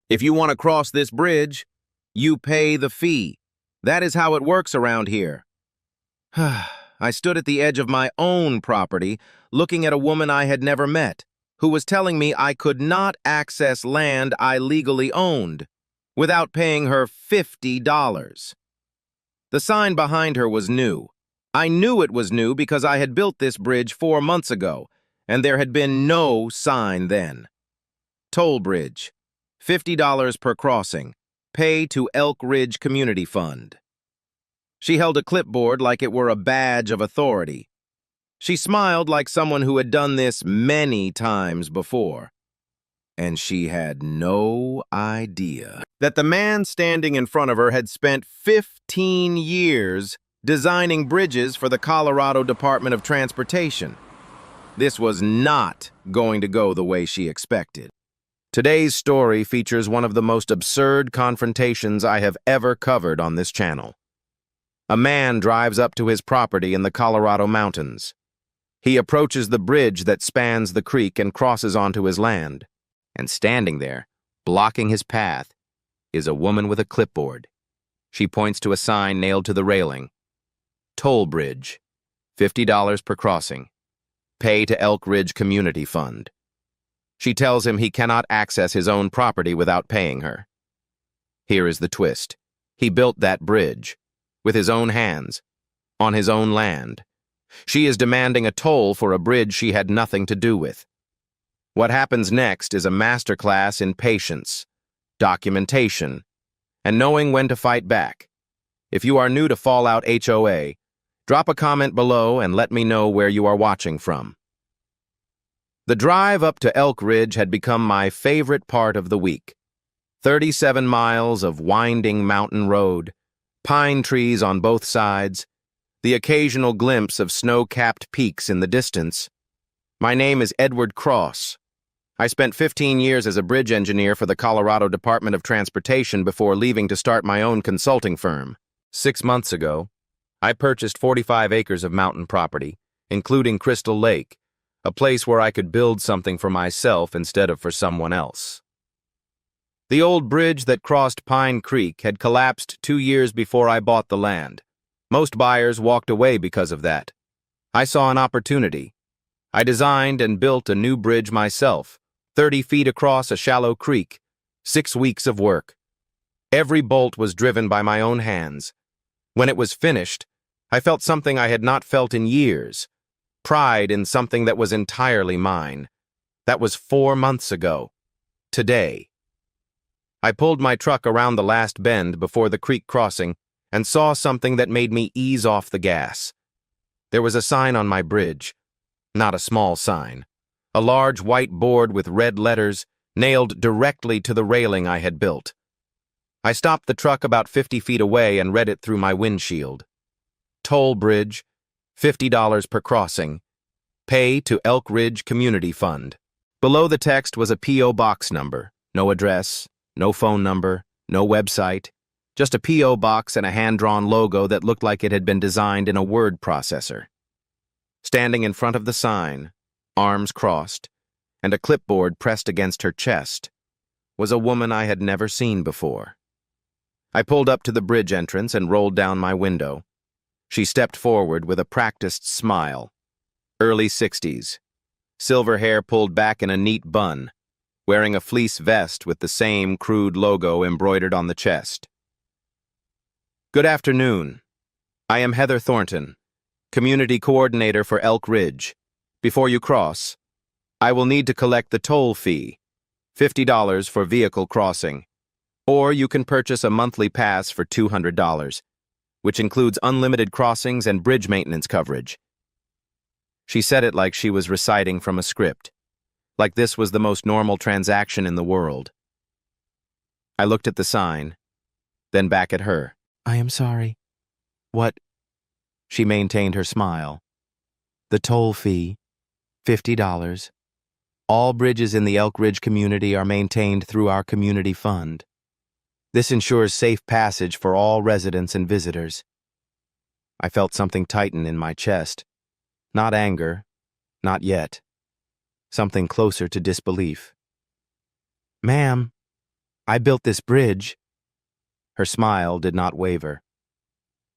If you want to cross this bridge, you pay the fee. That is how it works around here. I stood at the edge of my own property, looking at a woman I had never met, who was telling me I could not access land I legally owned without paying her $50. The sign behind her was new. I knew it was new because I had built this bridge 4 months ago, and there had been no sign then. Toll bridge, $50 per crossing. Pay to Elk Ridge Community Fund. She held a clipboard like it were a badge of authority. She smiled like someone who had done this many times before. And she had no idea that the man standing in front of her had spent 15 years designing bridges for the Colorado Department of Transportation. This was not going to go the way she expected. Today's story features one of the most absurd confrontations I have ever covered on this channel. A man drives up to his property in the Colorado mountains. He approaches the bridge that spans the creek and crosses onto his land. And standing there, blocking his path, is a woman with a clipboard. She points to a sign nailed to the railing. Toll bridge, $50 per crossing. Pay to Elk Ridge Community Fund. She tells him he cannot access his own property without paying her. Here is the twist. He built that bridge, with his own hands, on his own land. She is demanding a toll for a bridge she had nothing to do with. What happens next is a masterclass in patience, documentation, and knowing when to fight back. If you are new to Fallout HOA, drop a comment below and let me know where you are watching from. The drive up to Elk Ridge had become my favorite part of the week. 37 miles of winding mountain road, pine trees on both sides, the occasional glimpse of snow-capped peaks in the distance. My name is Edward Cross. I spent 15 years as a bridge engineer for the Colorado Department of Transportation before leaving to start my own consulting firm. 6 months ago, I purchased 45 acres of mountain property, including Crystal Lake, a place where I could build something for myself instead of for someone else. The old bridge that crossed Pine Creek had collapsed 2 years before I bought the land. Most buyers walked away because of that. I saw an opportunity. I designed and built a new bridge myself, 30 feet across a shallow creek, 6 weeks of work. Every bolt was driven by my own hands. When it was finished, I felt something I had not felt in years. Pride in something that was entirely mine. That was 4 months ago. Today. I pulled my truck around the last bend before the creek crossing and saw something that made me ease off the gas. There was a sign on my bridge. Not a small sign. A large white board with red letters nailed directly to the railing I had built. I stopped the truck about 50 feet away and read it through my windshield. Toll bridge, $50 per crossing. Pay to Elk Ridge Community Fund. Below the text was a P.O. box number. No address, no phone number, no website. Just a P.O. box and a hand-drawn logo that looked like it had been designed in a word processor. Standing in front of the sign, arms crossed, and a clipboard pressed against her chest, was a woman I had never seen before. I pulled up to the bridge entrance and rolled down my window. She stepped forward with a practiced smile. Early 60s. Silver hair pulled back in a neat bun, wearing a fleece vest with the same crude logo embroidered on the chest. Good afternoon. I am Heather Thornton, Community Coordinator for Elk Ridge. Before you cross, I will need to collect the toll fee, $50 for vehicle crossing, or you can purchase a monthly pass for $200. Which includes unlimited crossings and bridge maintenance coverage. She said it like she was reciting from a script, like this was the most normal transaction in the world. I looked at the sign, then back at her. I am sorry. What? She maintained her smile. The toll fee, $50. All bridges in the Elk Ridge community are maintained through our community fund. This ensures safe passage for all residents and visitors. I felt something tighten in my chest. Not anger, not yet. Something closer to disbelief. Ma'am, I built this bridge. Her smile did not waver.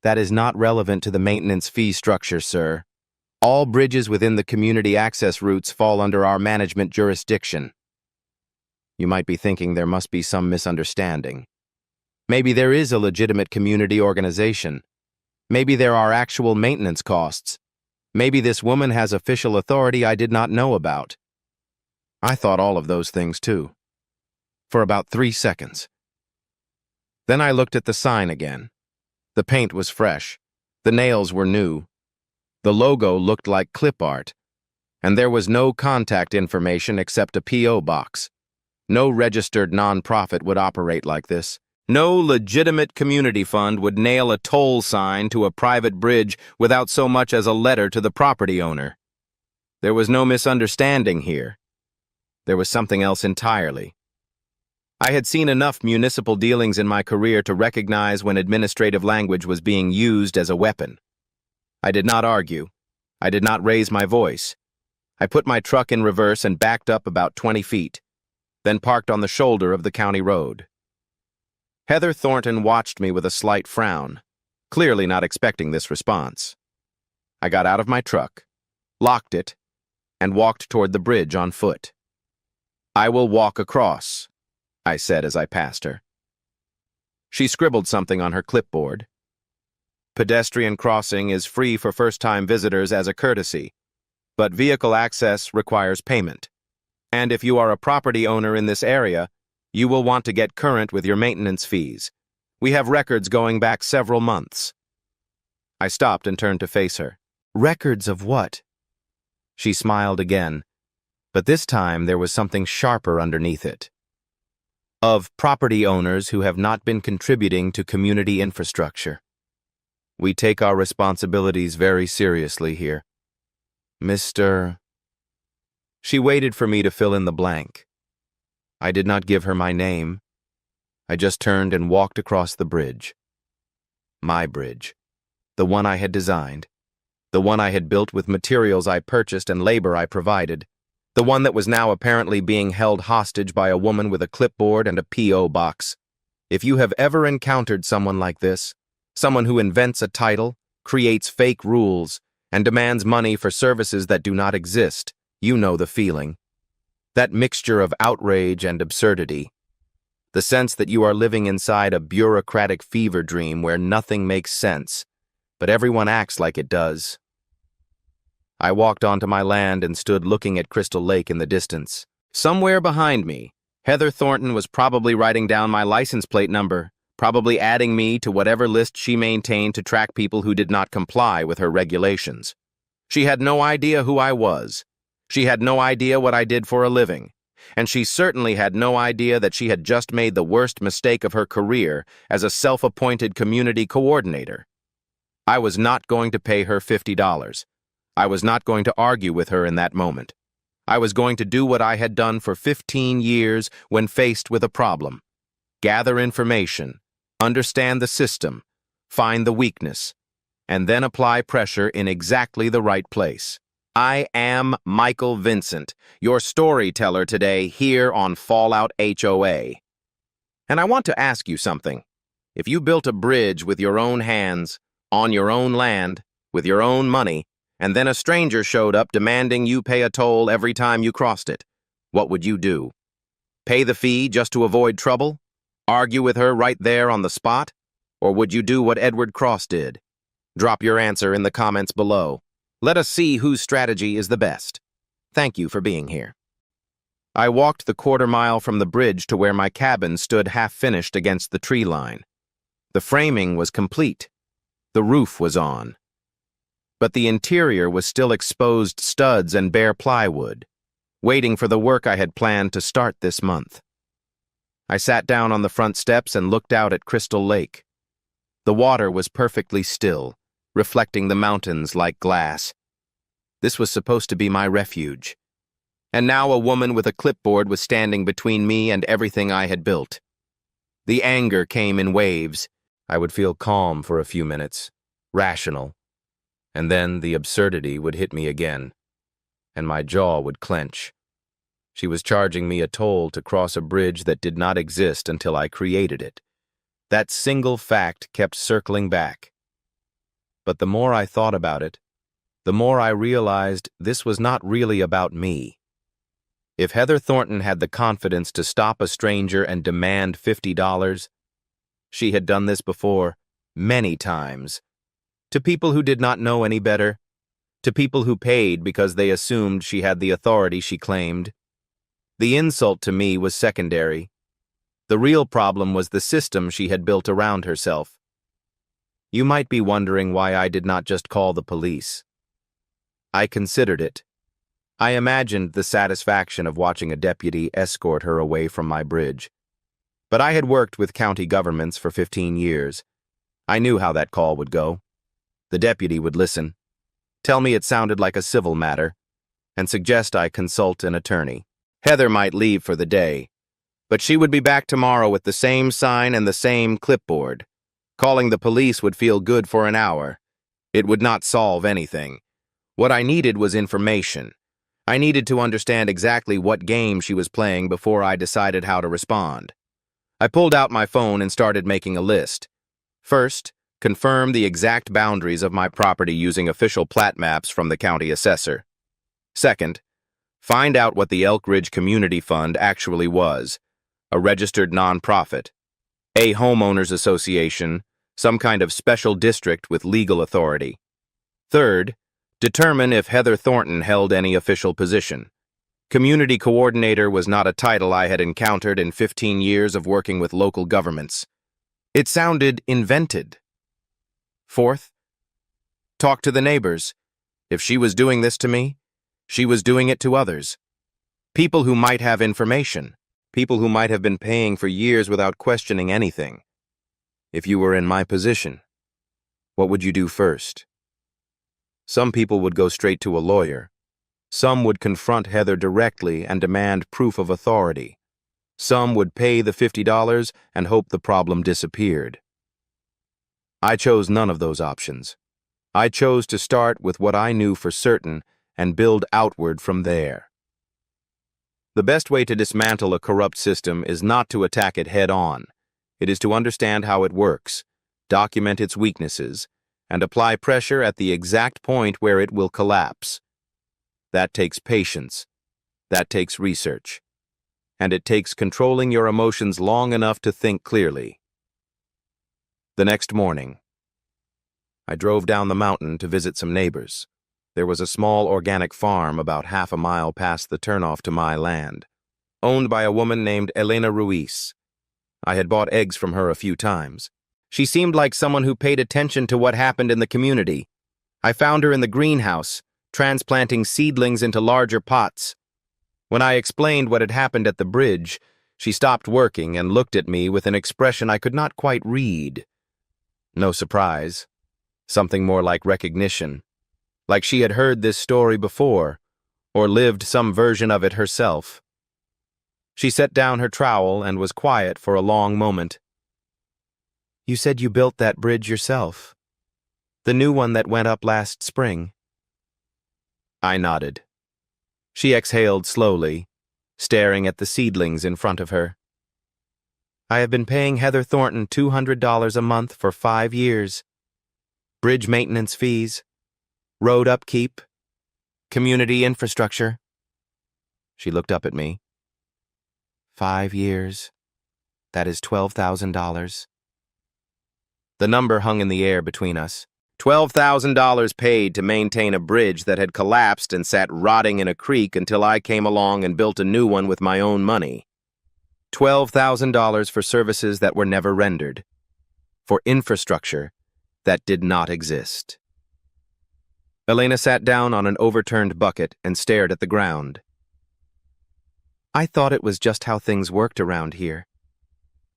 That is not relevant to the maintenance fee structure, sir. All bridges within the community access routes fall under our management jurisdiction. You might be thinking there must be some misunderstanding. Maybe there is a legitimate community organization. Maybe there are actual maintenance costs. Maybe this woman has official authority I did not know about. I thought all of those things too. For about 3 seconds. Then I looked at the sign again. The paint was fresh. The nails were new. The logo looked like clip art. And there was no contact information except a P.O. box. No registered nonprofit would operate like this. No legitimate community fund would nail a toll sign to a private bridge without so much as a letter to the property owner. There was no misunderstanding here. There was something else entirely. I had seen enough municipal dealings in my career to recognize when administrative language was being used as a weapon. I did not argue. I did not raise my voice. I put my truck in reverse and backed up about 20 feet, then parked on the shoulder of the county road. Heather Thornton watched me with a slight frown, clearly not expecting this response. I got out of my truck, locked it, and walked toward the bridge on foot. "I will walk across," I said as I passed her. She scribbled something on her clipboard. "Pedestrian crossing is free for first-time visitors as a courtesy, but vehicle access requires payment. And if you are a property owner in this area, you will want to get current with your maintenance fees. We have records going back several months." I stopped and turned to face her. "Records of what?" She smiled again, but this time there was something sharper underneath it. "Of property owners who have not been contributing to community infrastructure. We take our responsibilities very seriously here. Mr. She waited for me to fill in the blank. I did not give her my name. I just turned and walked across the bridge. My bridge. The one I had designed. The one I had built with materials I purchased and labor I provided. The one that was now apparently being held hostage by a woman with a clipboard and a P.O. box. If you have ever encountered someone like this, someone who invents a title, creates fake rules, and demands money for services that do not exist, you know the feeling. That mixture of outrage and absurdity. The sense that you are living inside a bureaucratic fever dream where nothing makes sense, but everyone acts like it does. I walked onto my land and stood looking at Crystal Lake in the distance. Somewhere behind me, Heather Thornton was probably writing down my license plate number, probably adding me to whatever list she maintained to track people who did not comply with her regulations. She had no idea who I was. She had no idea what I did for a living. And she certainly had no idea that she had just made the worst mistake of her career as a self-appointed community coordinator. I was not going to pay her $50. I was not going to argue with her in that moment. I was going to do what I had done for 15 years when faced with a problem. Gather information, understand the system, find the weakness, and then apply pressure in exactly the right place. I am Michael Vincent, your storyteller today here on Fallout HOA. And I want to ask you something. If you built a bridge with your own hands, on your own land, with your own money, and then a stranger showed up demanding you pay a toll every time you crossed it, what would you do? Pay the fee just to avoid trouble? Argue with her right there on the spot? Or would you do what Edward Cross did? Drop your answer in the comments below. Let us see whose strategy is the best. Thank you for being here. I walked the quarter-mile from the bridge to where my cabin stood half-finished against the tree line. The framing was complete. The roof was on. But the interior was still exposed studs and bare plywood, waiting for the work I had planned to start this month. I sat down on the front steps and looked out at Crystal Lake. The water was perfectly still, reflecting the mountains like glass. This was supposed to be my refuge. And now a woman with a clipboard was standing between me and everything I had built. The anger came in waves. I would feel calm for a few minutes, rational, and then the absurdity would hit me again, and my jaw would clench. She was charging me a toll to cross a bridge that did not exist until I created it. That single fact kept circling back. But the more I thought about it, the more I realized this was not really about me. If Heather Thornton had the confidence to stop a stranger and demand $50, she had done this before, many times, to people who did not know any better, to people who paid because they assumed she had the authority she claimed. The insult to me was secondary. The real problem was the system she had built around herself. You might be wondering why I did not just call the police. I considered it. I imagined the satisfaction of watching a deputy escort her away from my bridge. But I had worked with county governments for 15 years. I knew how that call would go. The deputy would listen, tell me it sounded like a civil matter, and suggest I consult an attorney. Heather might leave for the day, but she would be back tomorrow with the same sign and the same clipboard. Calling the police would feel good for an hour. It would not solve anything. What I needed was information. I needed to understand exactly what game she was playing before I decided how to respond. I pulled out my phone and started making a list. First, confirm the exact boundaries of my property using official plat maps from the county assessor. Second, find out what the Elk Ridge Community Fund actually was, a registered nonprofit, a homeowners association, some kind of special district with legal authority. Third, determine if Heather Thornton held any official position. Community coordinator was not a title I had encountered in 15 years of working with local governments. It sounded invented. Fourth, talk to the neighbors. If she was doing this to me, she was doing it to others. People who might have information. People who might have been paying for years without questioning anything. If you were in my position, what would you do first? Some people would go straight to a lawyer. Some would confront Heather directly and demand proof of authority. Some would pay the $50 and hope the problem disappeared. I chose none of those options. I chose to start with what I knew for certain and build outward from there. The best way to dismantle a corrupt system is not to attack it head-on. It is to understand how it works, document its weaknesses, and apply pressure at the exact point where it will collapse. That takes patience. That takes research. And it takes controlling your emotions long enough to think clearly. The next morning, I drove down the mountain to visit some neighbors. There was a small organic farm about half a mile past the turnoff to my land, owned by a woman named Elena Ruiz. I had bought eggs from her a few times. She seemed like someone who paid attention to what happened in the community. I found her in the greenhouse, transplanting seedlings into larger pots. When I explained what had happened at the bridge, she stopped working and looked at me with an expression I could not quite read. No surprise. Something more like recognition. Like she had heard this story before, or lived some version of it herself. She set down her trowel and was quiet for a long moment. You said you built that bridge yourself. The new one that went up last spring. I nodded. She exhaled slowly, staring at the seedlings in front of her. I have been paying Heather Thornton $200 a month for 5 years. Bridge maintenance fees, road upkeep, community infrastructure. She looked up at me. 5 years. That is $12,000. The number hung in the air between us. $12,000 paid to maintain a bridge that had collapsed and sat rotting in a creek until I came along and built a new one with my own money. $12,000 for services that were never rendered. For infrastructure that did not exist. Elena sat down on an overturned bucket and stared at the ground. I thought it was just how things worked around here.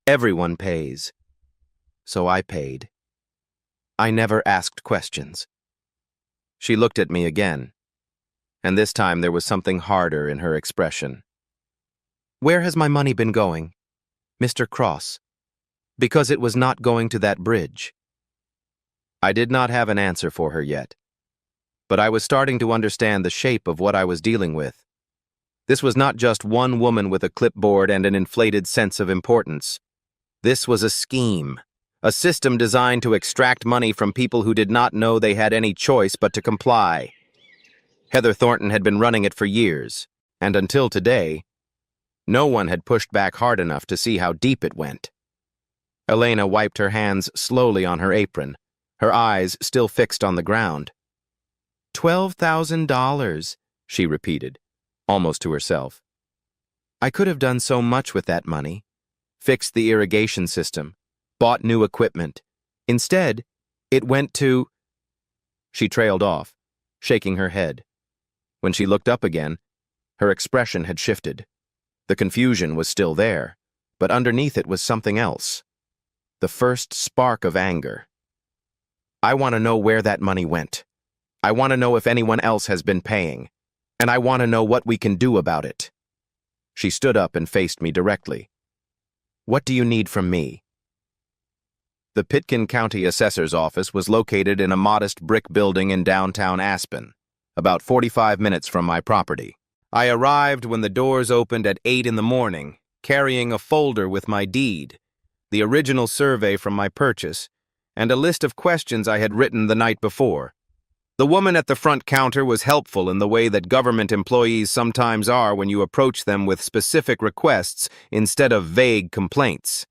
Everyone pays. So I paid. I never asked questions. She looked at me again, and this time there was something harder in her expression. Where has my money been going, Mr. Cross? Because it was not going to that bridge. I did not have an answer for her yet, but I was starting to understand the shape of what I was dealing with. This was not just one woman with a clipboard and an inflated sense of importance. This was a scheme, a system designed to extract money from people who did not know they had any choice but to comply. Heather Thornton had been running it for years, and until today, no one had pushed back hard enough to see how deep it went. Elena wiped her hands slowly on her apron, her eyes still fixed on the ground. $12,000, she repeated, almost to herself. I could have done so much with that money. Fixed the irrigation system, bought new equipment. Instead, it went to... She trailed off, shaking her head. When she looked up again, her expression had shifted. The confusion was still there, but underneath it was something else. The first spark of anger. I want to know where that money went. I want to know if anyone else has been paying. And I want to know what we can do about it. She stood up and faced me directly. What do you need from me? The Pitkin County Assessor's Office was located in a modest brick building in downtown Aspen, about 45 minutes from my property. I arrived when the doors opened at 8 in the morning, carrying a folder with my deed, the original survey from my purchase, and a list of questions I had written the night before. The woman at the front counter was helpful in the way that government employees sometimes are when you approach them with specific requests instead of vague complaints.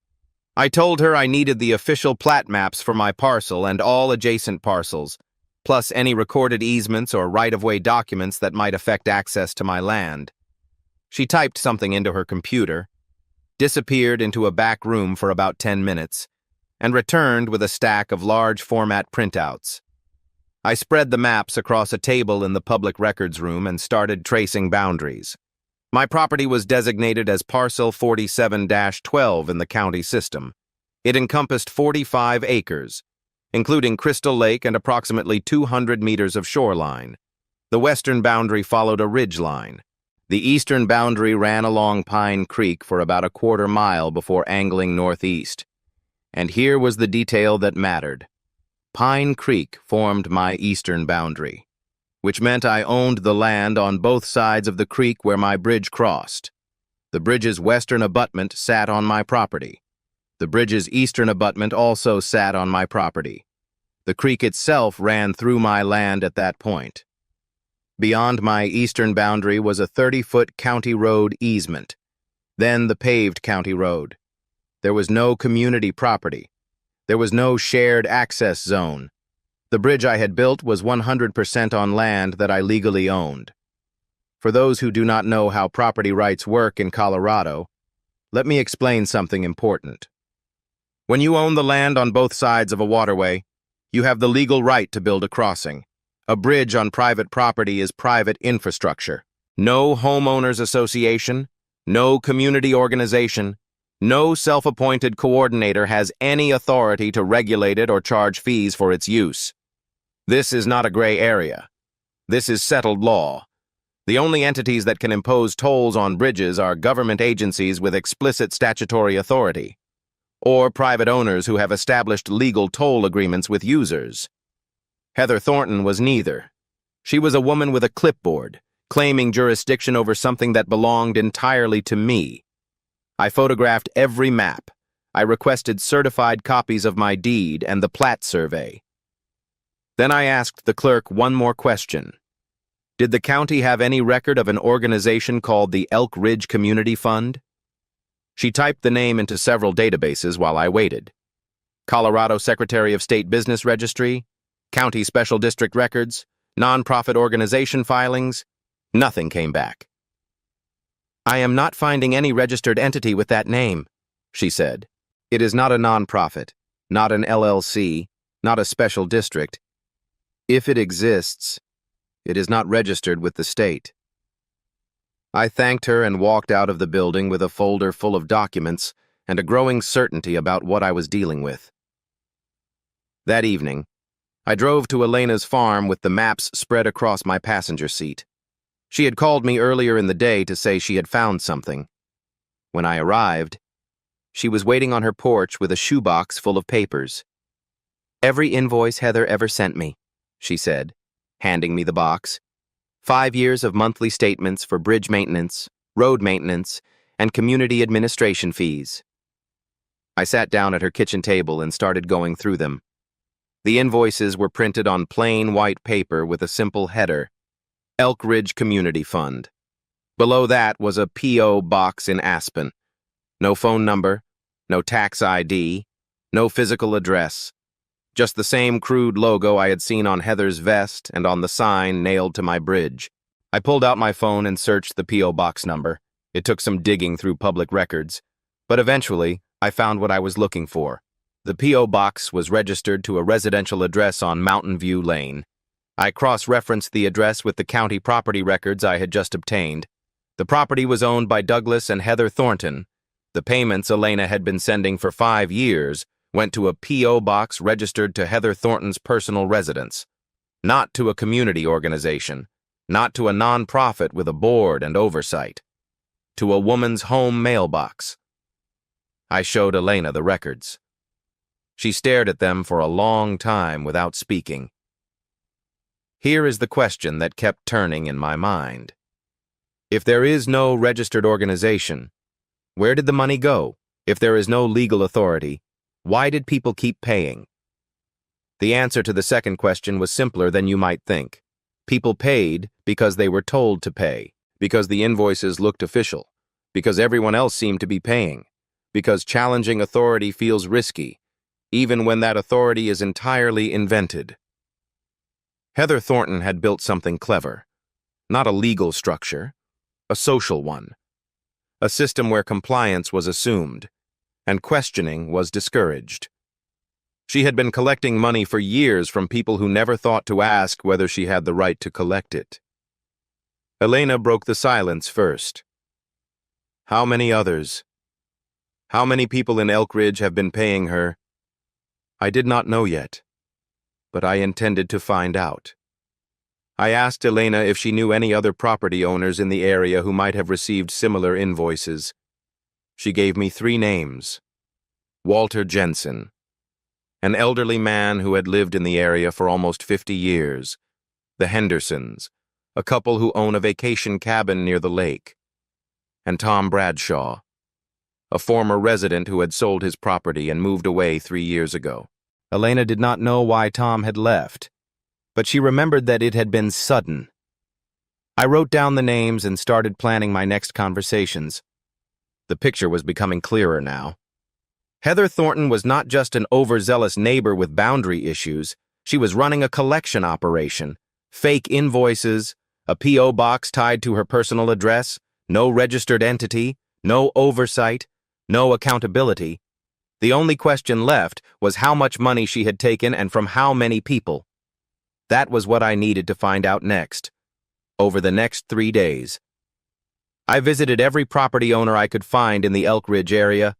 I told her I needed the official plat maps for my parcel and all adjacent parcels, plus any recorded easements or right-of-way documents that might affect access to my land. She typed something into her computer, disappeared into a back room for about 10 minutes, and returned with a stack of large format printouts. I spread the maps across a table in the public records room and started tracing boundaries. My property was designated as Parcel 47-12 in the county system. It encompassed 45 acres, including Crystal Lake and approximately 200 meters of shoreline. The western boundary followed a ridge line. The eastern boundary ran along Pine Creek for about a quarter mile before angling northeast. And here was the detail that mattered. Pine Creek formed my eastern boundary, which meant I owned the land on both sides of the creek where my bridge crossed. The bridge's western abutment sat on my property. The bridge's eastern abutment also sat on my property. The creek itself ran through my land at that point. Beyond my eastern boundary was a 30-foot county road easement, then the paved county road. There was no community property. There was no shared access zone. The bridge I had built was 100% on land that I legally owned. For those who do not know how property rights work in Colorado, let me explain something important. When you own the land on both sides of a waterway, you have the legal right to build a crossing. A bridge on private property is private infrastructure. No homeowners association, no community organization, no self-appointed coordinator has any authority to regulate it or charge fees for its use. This is not a gray area. This is settled law. The only entities that can impose tolls on bridges are government agencies with explicit statutory authority, or private owners who have established legal toll agreements with users. Heather Thornton was neither. She was a woman with a clipboard, claiming jurisdiction over something that belonged entirely to me. I photographed every map. I requested certified copies of my deed and the plat survey. Then I asked the clerk one more question. Did the county have any record of an organization called the Elk Ridge Community Fund? She typed the name into several databases while I waited. Colorado Secretary of State Business Registry, County Special District Records, nonprofit organization filings. Nothing came back. I am not finding any registered entity with that name, she said. It is not a nonprofit, not an LLC, not a special district. If it exists, it is not registered with the state. I thanked her and walked out of the building with a folder full of documents and a growing certainty about what I was dealing with. That evening, I drove to Elena's farm with the maps spread across my passenger seat. She had called me earlier in the day to say she had found something. When I arrived, she was waiting on her porch with a shoebox full of papers. Every invoice Heather ever sent me, she said, handing me the box. 5 years of monthly statements for bridge maintenance, road maintenance, and community administration fees. I sat down at her kitchen table and started going through them. The invoices were printed on plain white paper with a simple header, Elk Ridge Community Fund. Below that was a P.O. box in Aspen. No phone number, no tax ID, no physical address. Just the same crude logo I had seen on Heather's vest and on the sign nailed to my bridge. I pulled out my phone and searched the P.O. box number. It took some digging through public records, but eventually I found what I was looking for. The P.O. box was registered to a residential address on Mountain View Lane. I cross-referenced the address with the county property records I had just obtained. The property was owned by Douglas and Heather Thornton. The payments Elena had been sending for 5 years went to a P.O. box registered to Heather Thornton's personal residence, not to a community organization, not to a nonprofit with a board and oversight, to a woman's home mailbox. I showed Elena the records. She stared at them for a long time without speaking. Here is the question that kept turning in my mind. If there is no registered organization, where did the money go? If there is no legal authority, why did people keep paying? The answer to the second question was simpler than you might think. People paid because they were told to pay, because the invoices looked official, because everyone else seemed to be paying, because challenging authority feels risky, even when that authority is entirely invented. Heather Thornton had built something clever, not a legal structure, a social one, a system where compliance was assumed, and questioning was discouraged. She had been collecting money for years from people who never thought to ask whether she had the right to collect it. Elena broke the silence first. How many others? How many people in Elk Ridge have been paying her? I did not know yet, but I intended to find out. I asked Elena if she knew any other property owners in the area who might have received similar invoices. She gave me 3 names. Walter Jensen, an elderly man who had lived in the area for almost 50 years. The Hendersons, a couple who own a vacation cabin near the lake. And Tom Bradshaw, a former resident who had sold his property and moved away 3 years ago. Elena did not know why Tom had left, but she remembered that it had been sudden. I wrote down the names and started planning my next conversations. The picture was becoming clearer now. Heather Thornton was not just an overzealous neighbor with boundary issues. She was running a collection operation, fake invoices, a P.O. box tied to her personal address, no registered entity, no oversight, no accountability. The only question left was how much money she had taken and from how many people. That was what I needed to find out next, over the next 3 days. I visited every property owner I could find in the Elk Ridge area.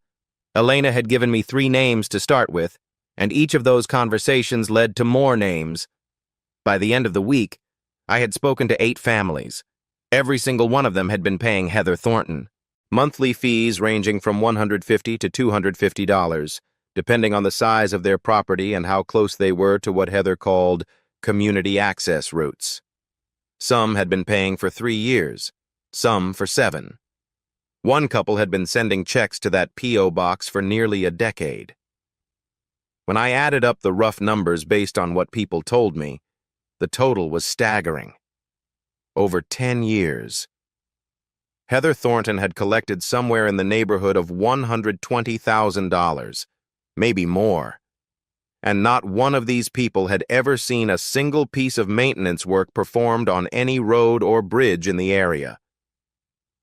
Elena had given me 3 names to start with, and each of those conversations led to more names. By the end of the week, I had spoken to 8 families. Every single one of them had been paying Heather Thornton. Monthly fees ranging from $150 to $250, depending on the size of their property and how close they were to what Heather called community access routes. Some had been paying for 3 years, some for 7. One couple had been sending checks to that P.O. box for nearly a decade. When I added up the rough numbers based on what people told me, the total was staggering. Over 10 years. Heather Thornton had collected somewhere in the neighborhood of $120,000, maybe more. And not one of these people had ever seen a single piece of maintenance work performed on any road or bridge in the area.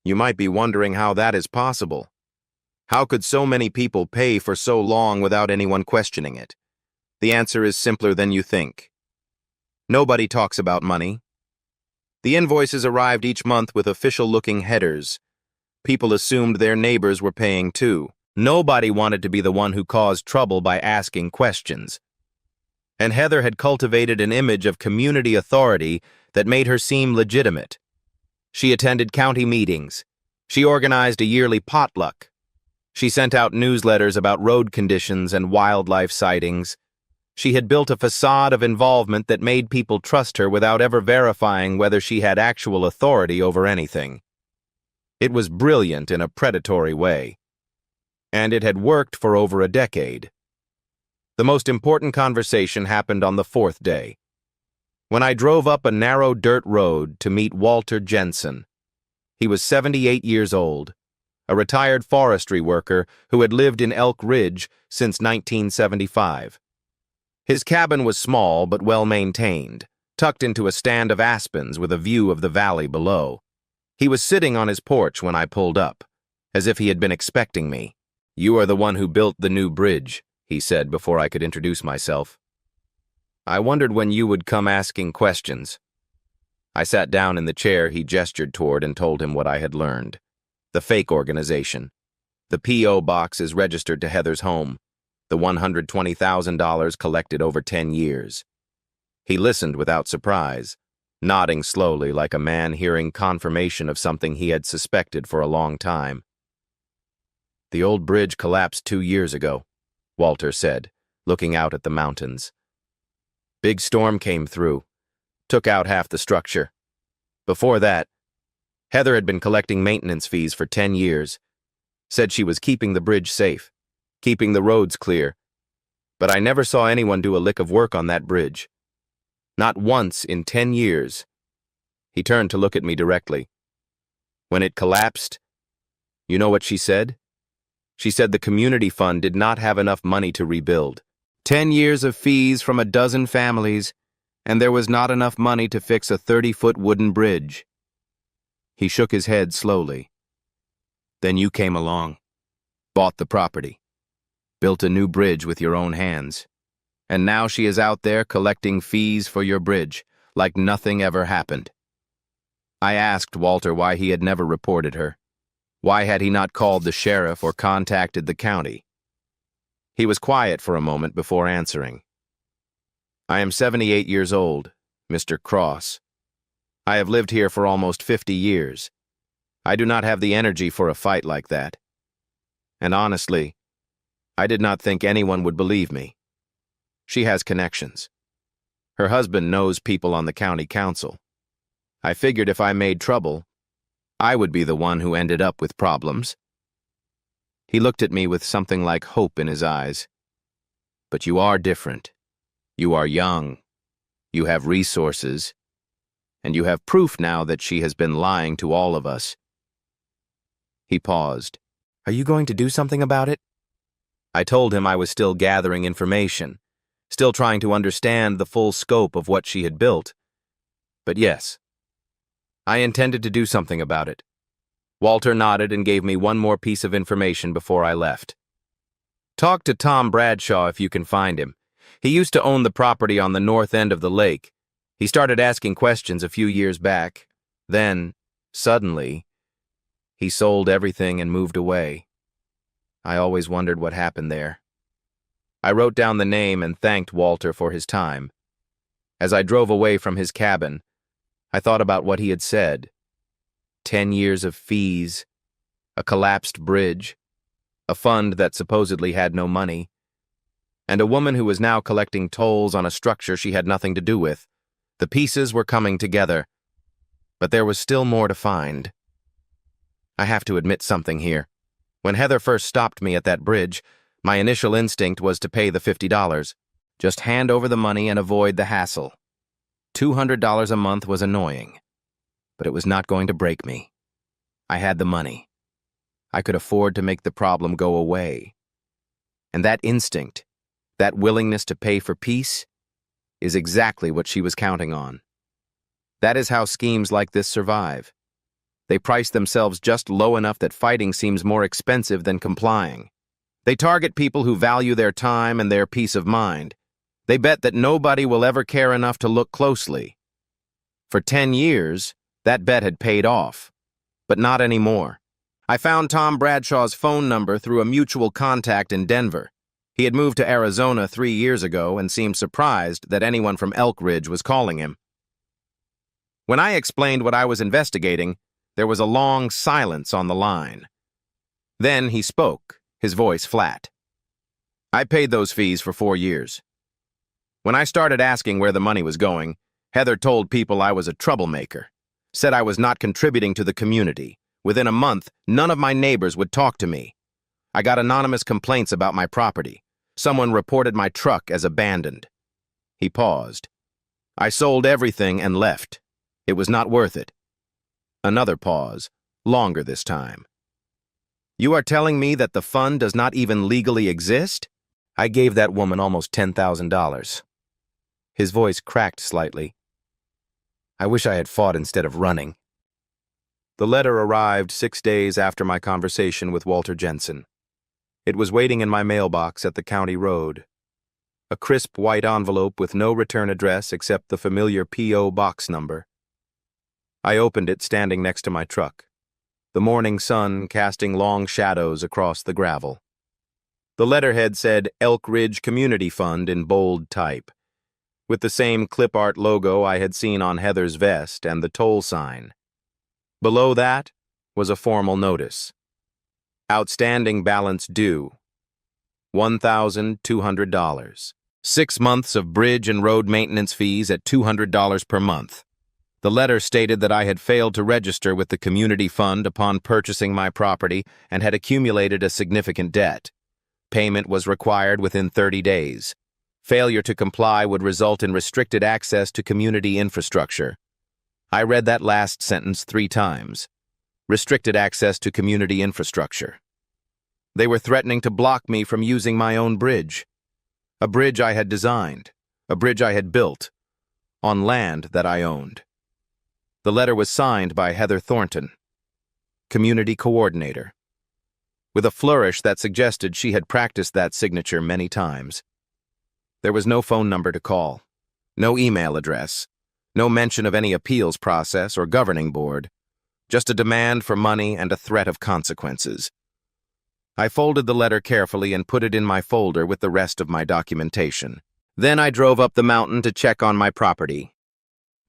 You might be wondering how that is possible. How could so many people pay for so long without anyone questioning it? The answer is simpler than you think. Nobody talks about money. The invoices arrived each month with official-looking headers. People assumed their neighbors were paying too. Nobody wanted to be the one who caused trouble by asking questions. And Heather had cultivated an image of community authority that made her seem legitimate. She attended county meetings. She organized a yearly potluck. She sent out newsletters about road conditions and wildlife sightings. She had built a facade of involvement that made people trust her without ever verifying whether she had actual authority over anything. It was brilliant in a predatory way, and it had worked for over a decade. The most important conversation happened on the fourth day, when I drove up a narrow dirt road to meet Walter Jensen. He was 78 years old, a retired forestry worker who had lived in Elk Ridge since 1975. His cabin was small but well-maintained, tucked into a stand of aspens with a view of the valley below. He was sitting on his porch when I pulled up, as if he had been expecting me. "You are the one who built the new bridge," he said before I could introduce myself. "I wondered when you would come asking questions." I sat down in the chair he gestured toward and told him what I had learned. The fake organization. The P.O. box is registered to Heather's home. The $120,000 collected over 10 years. He listened without surprise, nodding slowly like a man hearing confirmation of something he had suspected for a long time. "The old bridge collapsed 2 years ago," Walter said, looking out at the mountains. "Big storm came through, took out half the structure. Before that, Heather had been collecting maintenance fees for 10 years, said she was keeping the bridge safe, keeping the roads clear, but I never saw anyone do a lick of work on that bridge. Not once in 10 years. He turned to look at me directly. When it collapsed, you know what she said? She said the community fund did not have enough money to rebuild. 10 years of fees from a dozen families, and there was not enough money to fix a 30-foot wooden bridge. He shook his head slowly. Then you came along, bought the property, built a new bridge with your own hands, and now she is out there collecting fees for your bridge, like nothing ever happened. I asked Walter why he had never reported her. Why had he not called the sheriff or contacted the county? He was quiet for a moment before answering. "I am 78 years old, Mr. Cross. I have lived here for almost 50 years. I do not have the energy for a fight like that. And honestly, I did not think anyone would believe me. She has connections. Her husband knows people on the county council. I figured if I made trouble, I would be the one who ended up with problems." He looked at me with something like hope in his eyes. "But you are different. You are young. You have resources. And you have proof now that she has been lying to all of us." He paused. "Are you going to do something about it?" I told him I was still gathering information, still trying to understand the full scope of what she had built. But yes, I intended to do something about it. Walter nodded and gave me one more piece of information before I left. "Talk to Tom Bradshaw if you can find him. He used to own the property on the north end of the lake. He started asking questions a few years back. Then, suddenly, he sold everything and moved away. I always wondered what happened there." I wrote down the name and thanked Walter for his time. As I drove away from his cabin, I thought about what he had said. 10 years of fees, a collapsed bridge, a fund that supposedly had no money, and a woman who was now collecting tolls on a structure she had nothing to do with. The pieces were coming together, but there was still more to find. I have to admit something here. When Heather first stopped me at that bridge, my initial instinct was to pay the $50. Just hand over the money and avoid the hassle. $200 a month was annoying, but it was not going to break me. I had the money. I could afford to make the problem go away. And that instinct, that willingness to pay for peace, is exactly what she was counting on. That is how schemes like this survive. They price themselves just low enough that fighting seems more expensive than complying. They target people who value their time and their peace of mind. They bet that nobody will ever care enough to look closely. For 10 years, that bet had paid off, but not anymore. I found Tom Bradshaw's phone number through a mutual contact in Denver. He had moved to Arizona 3 years ago and seemed surprised that anyone from Elk Ridge was calling him. When I explained what I was investigating, there was a long silence on the line. Then he spoke, his voice flat. "I paid those fees for 4 years. When I started asking where the money was going, Heather told people I was a troublemaker, said I was not contributing to the community. Within a month, none of my neighbors would talk to me. I got anonymous complaints about my property. Someone reported my truck as abandoned. He paused. I sold everything and left. It was not worth it. Another pause, longer this time. You are telling me that the fund does not even legally exist? I gave that woman almost $10,000. His voice cracked slightly. I wish I had fought instead of running. The letter arrived 6 days after my conversation with Walter Jensen. It was waiting in my mailbox at the county road. A crisp white envelope with no return address except the familiar P.O. box number. I opened it standing next to my truck, the morning sun casting long shadows across the gravel. The letterhead said Elk Ridge Community Fund in bold type, with the same clip art logo I had seen on Heather's vest and the toll sign. Below that was a formal notice. Outstanding balance due, $1,200. 6 months of bridge and road maintenance fees at $200 per month. The letter stated that I had failed to register with the community fund upon purchasing my property and had accumulated a significant debt. Payment was required within 30 days. Failure to comply would result in restricted access to community infrastructure. I read that last sentence 3 times. Restricted access to community infrastructure. They were threatening to block me from using my own bridge. A bridge I had designed, a bridge I had built, on land that I owned. The letter was signed by Heather Thornton, community coordinator, with a flourish that suggested she had practiced that signature many times. There was no phone number to call, no email address, no mention of any appeals process or governing board, just a demand for money and a threat of consequences. I folded the letter carefully and put it in my folder with the rest of my documentation. Then I drove up the mountain to check on my property.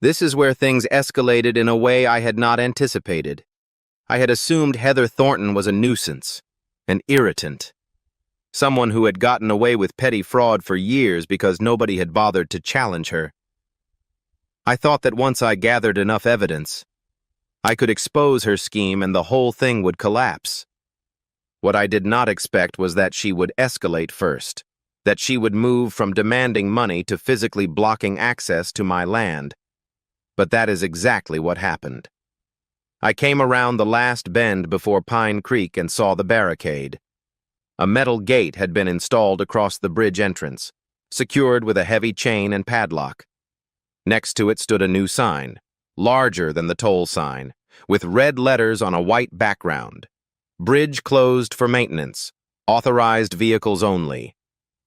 This is where things escalated in a way I had not anticipated. I had assumed Heather Thornton was a nuisance, an irritant, someone who had gotten away with petty fraud for years because nobody had bothered to challenge her. I thought that once I gathered enough evidence, I could expose her scheme and the whole thing would collapse. What I did not expect was that she would escalate first, that she would move from demanding money to physically blocking access to my land. But that is exactly what happened. I came around the last bend before Pine Creek and saw the barricade. A metal gate had been installed across the bridge entrance, secured with a heavy chain and padlock. Next to it stood a new sign, larger than the toll sign, with red letters on a white background. Bridge closed for maintenance. Authorized vehicles only.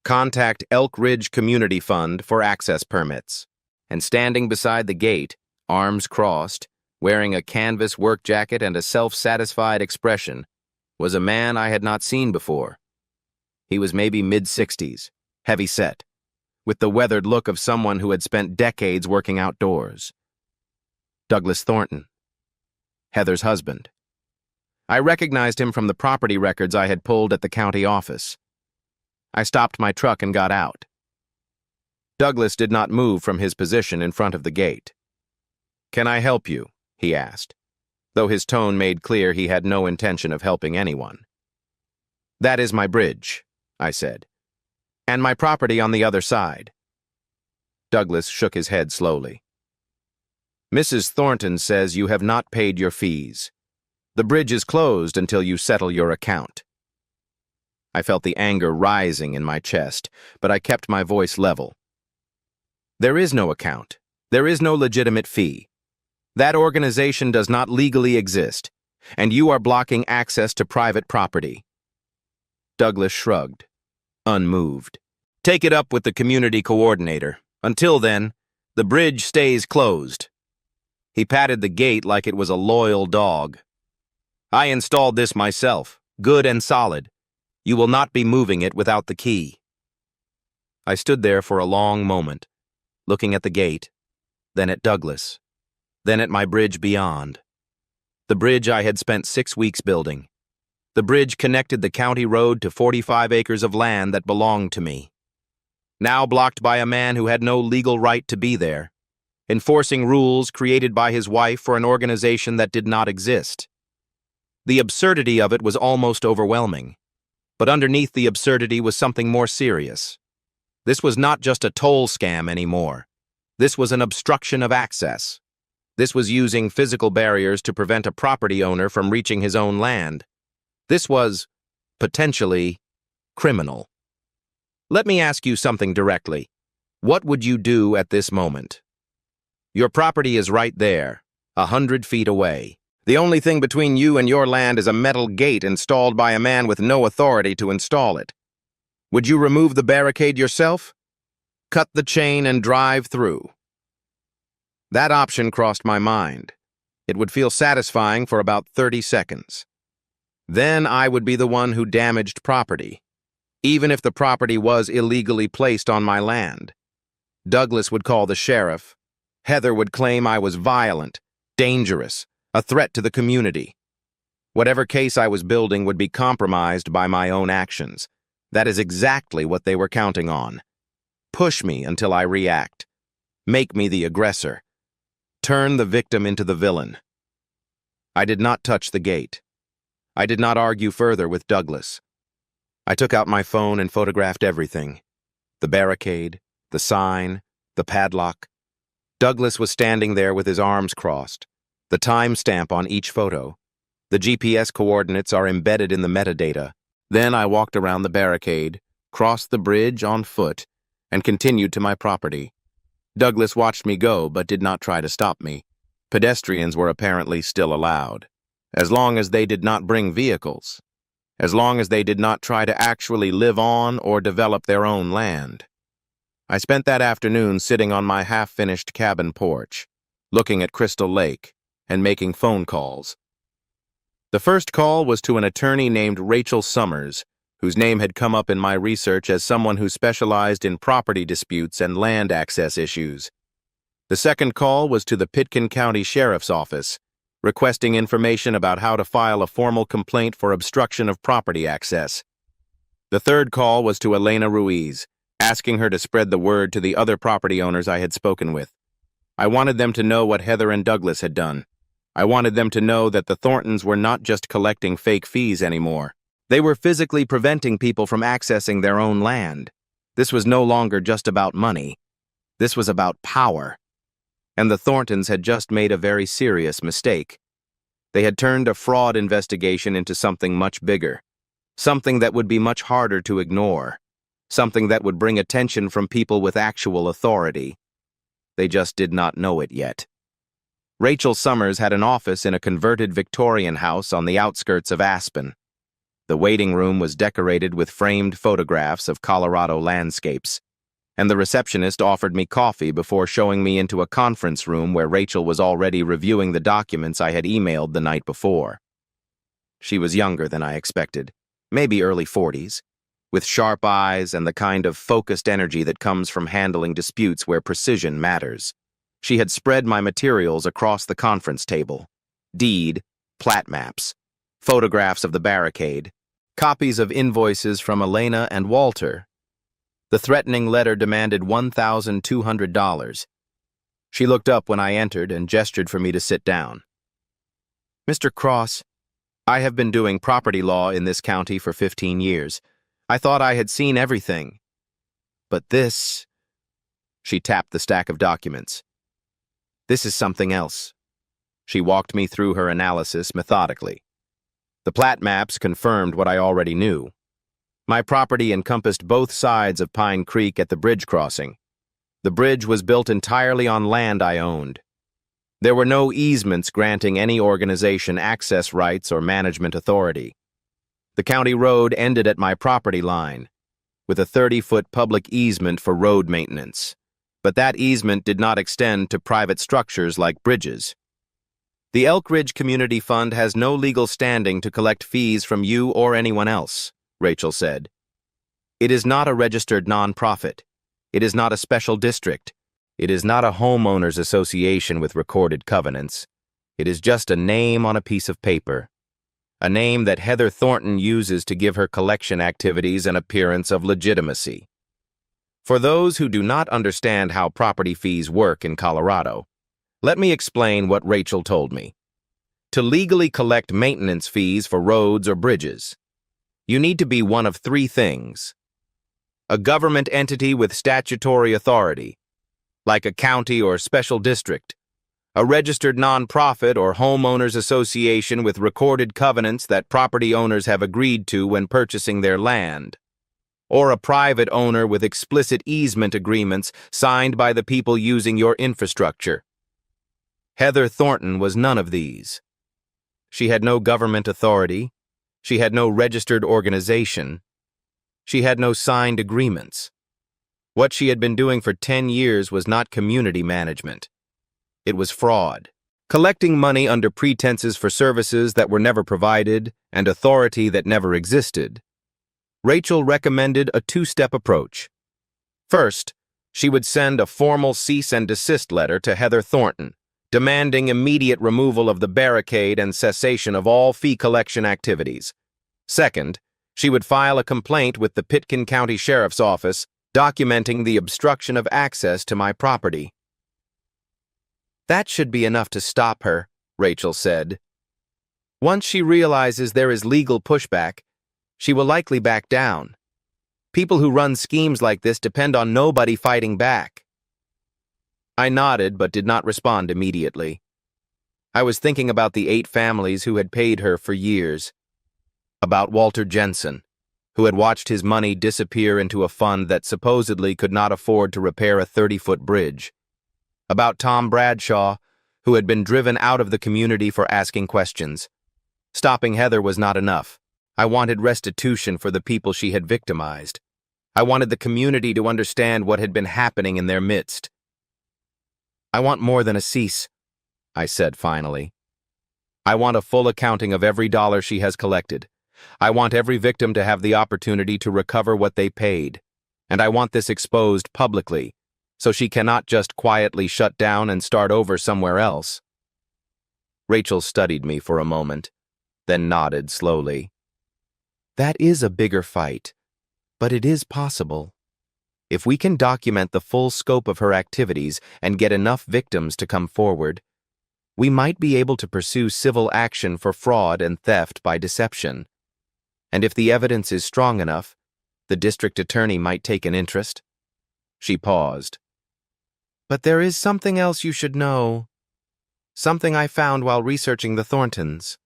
Contact Elk Ridge Community Fund for access permits. And standing beside the gate, arms crossed, wearing a canvas work jacket and a self-satisfied expression, was a man I had not seen before. He was maybe mid-60s, heavy-set, with the weathered look of someone who had spent decades working outdoors. Douglas Thornton, Heather's husband. I recognized him from the property records I had pulled at the county office. I stopped my truck and got out. Douglas did not move from his position in front of the gate. "Can I help you?" he asked, though his tone made clear he had no intention of helping anyone. "That is my bridge," I said, "and my property on the other side." Douglas shook his head slowly. "Mrs. Thornton says you have not paid your fees. The bridge is closed until you settle your account." I felt the anger rising in my chest, but I kept my voice level. "There is no account. There is no legitimate fee. That organization does not legally exist, and you are blocking access to private property." Douglas shrugged, unmoved. "Take it up with the community coordinator. Until then, the bridge stays closed." He patted the gate like it was a loyal dog. "I installed this myself, good and solid. You will not be moving it without the key." I stood there for a long moment, looking at the gate, then at Douglas, then at my bridge beyond. The bridge I had spent 6 weeks building. The bridge connected the county road to 45 acres of land that belonged to me. now blocked by a man who had no legal right to be there, enforcing rules created by his wife for an organization that did not exist. The absurdity of it was almost overwhelming, but underneath the absurdity was something more serious. This was not just a toll scam anymore. This was an obstruction of access. This was using physical barriers to prevent a property owner from reaching his own land. This was, potentially, criminal. Let me ask you something directly. What would you do at this moment? Your property is right there, 100 feet away. The only thing between you and your land is a metal gate installed by a man with no authority to install it. Would you remove the barricade yourself? Cut the chain and drive through? That option crossed my mind. It would feel satisfying for about 30 seconds. Then I would be the one who damaged property, even if the property was illegally placed on my land. Douglas would call the sheriff. Heather would claim I was violent, dangerous, a threat to the community. Whatever case I was building would be compromised by my own actions. That is exactly what they were counting on. Push me until I react. Make me the aggressor. Turn the victim into the villain. I did not touch the gate. I did not argue further with Douglas. I took out my phone and photographed everything. The barricade, the sign, the padlock. Douglas was standing there with his arms crossed. The timestamp on each photo. The GPS coordinates are embedded in the metadata. Then I walked around the barricade, crossed the bridge on foot, and continued to my property. Douglas watched me go, but did not try to stop me. Pedestrians were apparently still allowed, as long as they did not bring vehicles, as long as they did not try to actually live on or develop their own land. I spent that afternoon sitting on my half-finished cabin porch, looking at Crystal Lake and making phone calls. The first call was to an attorney named Rachel Summers, whose name had come up in my research as someone who specialized in property disputes and land access issues. The second call was to the Pitkin County Sheriff's Office, requesting information about how to file a formal complaint for obstruction of property access. The third call was to Elena Ruiz, asking her to spread the word to the other property owners I had spoken with. I wanted them to know what Heather and Douglas had done. I wanted them to know that the Thorntons were not just collecting fake fees anymore. They were physically preventing people from accessing their own land. This was no longer just about money. This was about power. And the Thorntons had just made a very serious mistake. They had turned a fraud investigation into something much bigger, something that would be much harder to ignore, something that would bring attention from people with actual authority. They just did not know it yet. Rachel Summers had an office in a converted Victorian house on the outskirts of Aspen. The waiting room was decorated with framed photographs of Colorado landscapes, and the receptionist offered me coffee before showing me into a conference room where Rachel was already reviewing the documents I had emailed the night before. She was younger than I expected, maybe early 40s, with sharp eyes and the kind of focused energy that comes from handling disputes where precision matters. She had spread my materials across the conference table: deed, plat maps, photographs of the barricade, copies of invoices from Elena and Walter. The threatening letter demanded $1,200. She looked up when I entered and gestured for me to sit down. "Mr. Cross, I have been doing property law in this county for 15 years. I thought I had seen everything. But this..." She tapped the stack of documents. "This is something else." She walked me through her analysis methodically. The plat maps confirmed what I already knew. My property encompassed both sides of Pine Creek at the bridge crossing. The bridge was built entirely on land I owned. There were no easements granting any organization access rights or management authority. The county road ended at my property line, with a 30-foot public easement for road maintenance. But that easement did not extend to private structures like bridges. The Elk Ridge Community Fund has no legal standing to collect fees from you or anyone else, Rachel said. It is not a registered nonprofit. It is not a special district. It is not a homeowners association with recorded covenants. It is just a name on a piece of paper. A name that Heather Thornton uses to give her collection activities an appearance of legitimacy. For those who do not understand how property fees work in Colorado, let me explain what Rachel told me. To legally collect maintenance fees for roads or bridges, you need to be one of three things: a government entity with statutory authority, like a county or special district, a registered nonprofit or homeowners association with recorded covenants that property owners have agreed to when purchasing their land, or a private owner with explicit easement agreements signed by the people using your infrastructure. Heather Thornton was none of these. She had no government authority. She had no registered organization. She had no signed agreements. What she had been doing for 10 years was not community management. It was fraud, collecting money under pretenses for services that were never provided and authority that never existed. Rachel recommended a two-step approach. First, she would send a formal cease and desist letter to Heather Thornton, demanding immediate removal of the barricade and cessation of all fee collection activities. Second, she would file a complaint with the Pitkin County Sheriff's Office documenting the obstruction of access to my property. That should be enough to stop her, Rachel said. Once she realizes there is legal pushback, she will likely back down. People who run schemes like this depend on nobody fighting back. I nodded but did not respond immediately. I was thinking about the 8 families who had paid her for years, about Walter Jensen, who had watched his money disappear into a fund that supposedly could not afford to repair a 30-foot bridge, about Tom Bradshaw, who had been driven out of the community for asking questions. Stopping Heather was not enough. I wanted restitution for the people she had victimized. I wanted the community to understand what had been happening in their midst. I want more than a cease, I said finally. I want a full accounting of every dollar she has collected. I want every victim to have the opportunity to recover what they paid. And I want this exposed publicly, so she cannot just quietly shut down and start over somewhere else. Rachel studied me for a moment, then nodded slowly. That is a bigger fight, but it is possible. If we can document the full scope of her activities and get enough victims to come forward, we might be able to pursue civil action for fraud and theft by deception. And if the evidence is strong enough, the district attorney might take an interest. She paused. But there is something else you should know. Something I found while researching the Thorntons.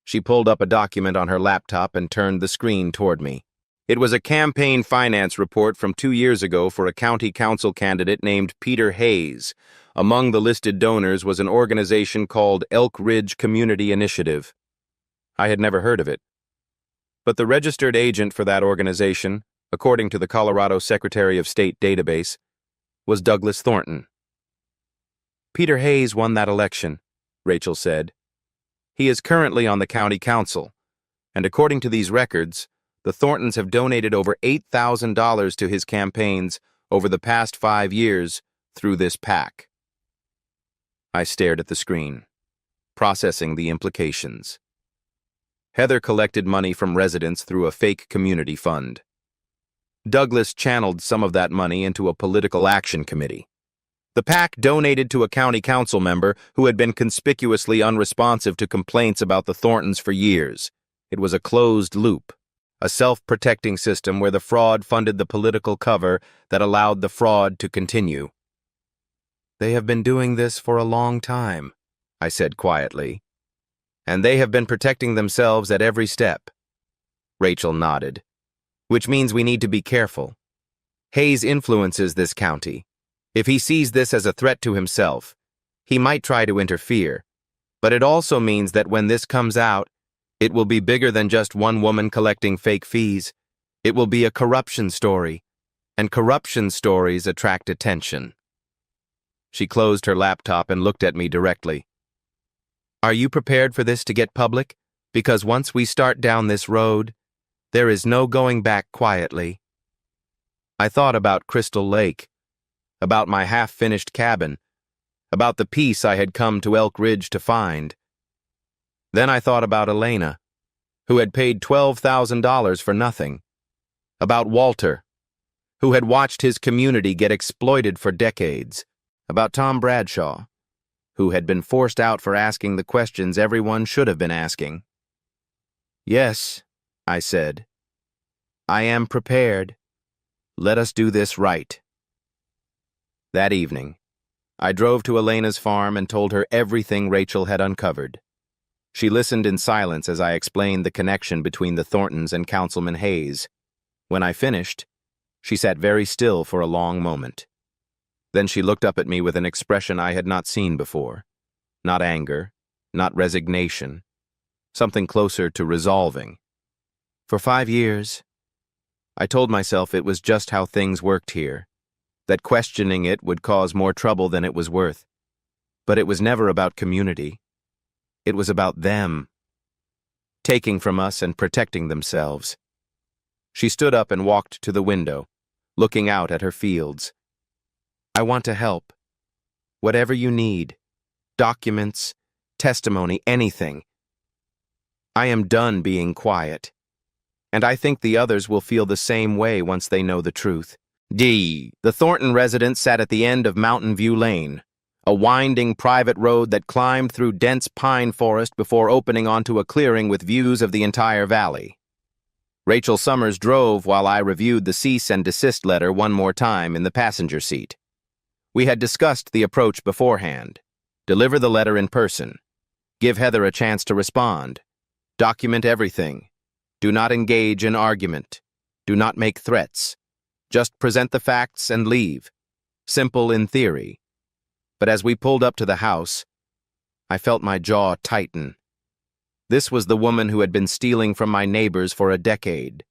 She pulled up a document on her laptop and turned the screen toward me. It was a campaign finance report from 2 years ago for a county council candidate named Peter Hayes. Among the listed donors was an organization called Elk Ridge Community Initiative. I had never heard of it. But the registered agent for that organization, according to the Colorado Secretary of State database, was Douglas Thornton. Peter Hayes won that election, Rachel said. He is currently on the county council, and according to these records, the Thorntons have donated over $8,000 to his campaigns over the past 5 years through this PAC. I stared at the screen, processing the implications. Heather collected money from residents through a fake community fund. Douglas channeled some of that money into a political action committee. The PAC donated to a county council member who had been conspicuously unresponsive to complaints about the Thorntons for years. It was a closed loop, a self-protecting system where the fraud funded the political cover that allowed the fraud to continue. They have been doing this for a long time, I said quietly. And they have been protecting themselves at every step. Rachel nodded. Which means we need to be careful. Hayes influences this county. If he sees this as a threat to himself, he might try to interfere. But it also means that when this comes out, it will be bigger than just one woman collecting fake fees. It will be a corruption story, and corruption stories attract attention. She closed her laptop and looked at me directly. Are you prepared for this to get public? Because once we start down this road, there is no going back quietly. I thought about Crystal Lake, about my half-finished cabin, about the peace I had come to Elk Ridge to find. Then I thought about Elena, who had paid $12,000 for nothing, about Walter, who had watched his community get exploited for decades, about Tom Bradshaw, who had been forced out for asking the questions everyone should have been asking. "Yes," I said. "I am prepared. Let us do this right." That evening, I drove to Elena's farm and told her everything Rachel had uncovered. She listened in silence as I explained the connection between the Thorntons and Councilman Hayes. When I finished, she sat very still for a long moment. Then she looked up at me with an expression I had not seen before. Not anger, not resignation, something closer to resolving. For 5 years, I told myself it was just how things worked here, that questioning it would cause more trouble than it was worth. But it was never about community. It was about them, taking from us and protecting themselves. She stood up and walked to the window, looking out at her fields. "I want to help. Whatever you need, documents, testimony, anything. I am done being quiet. And I think the others will feel the same way once they know the truth." The Thornton residence sat at the end of Mountain View Lane, a winding private road that climbed through dense pine forest before opening onto a clearing with views of the entire valley. Rachel Summers drove while I reviewed the cease and desist letter one more time in the passenger seat. We had discussed the approach beforehand. Deliver the letter in person. Give Heather a chance to respond. Document everything. Do not engage in argument. Do not make threats. Just present the facts and leave. Simple in theory. But as we pulled up to the house, I felt my jaw tighten. This was the woman who had been stealing from my neighbors for a decade.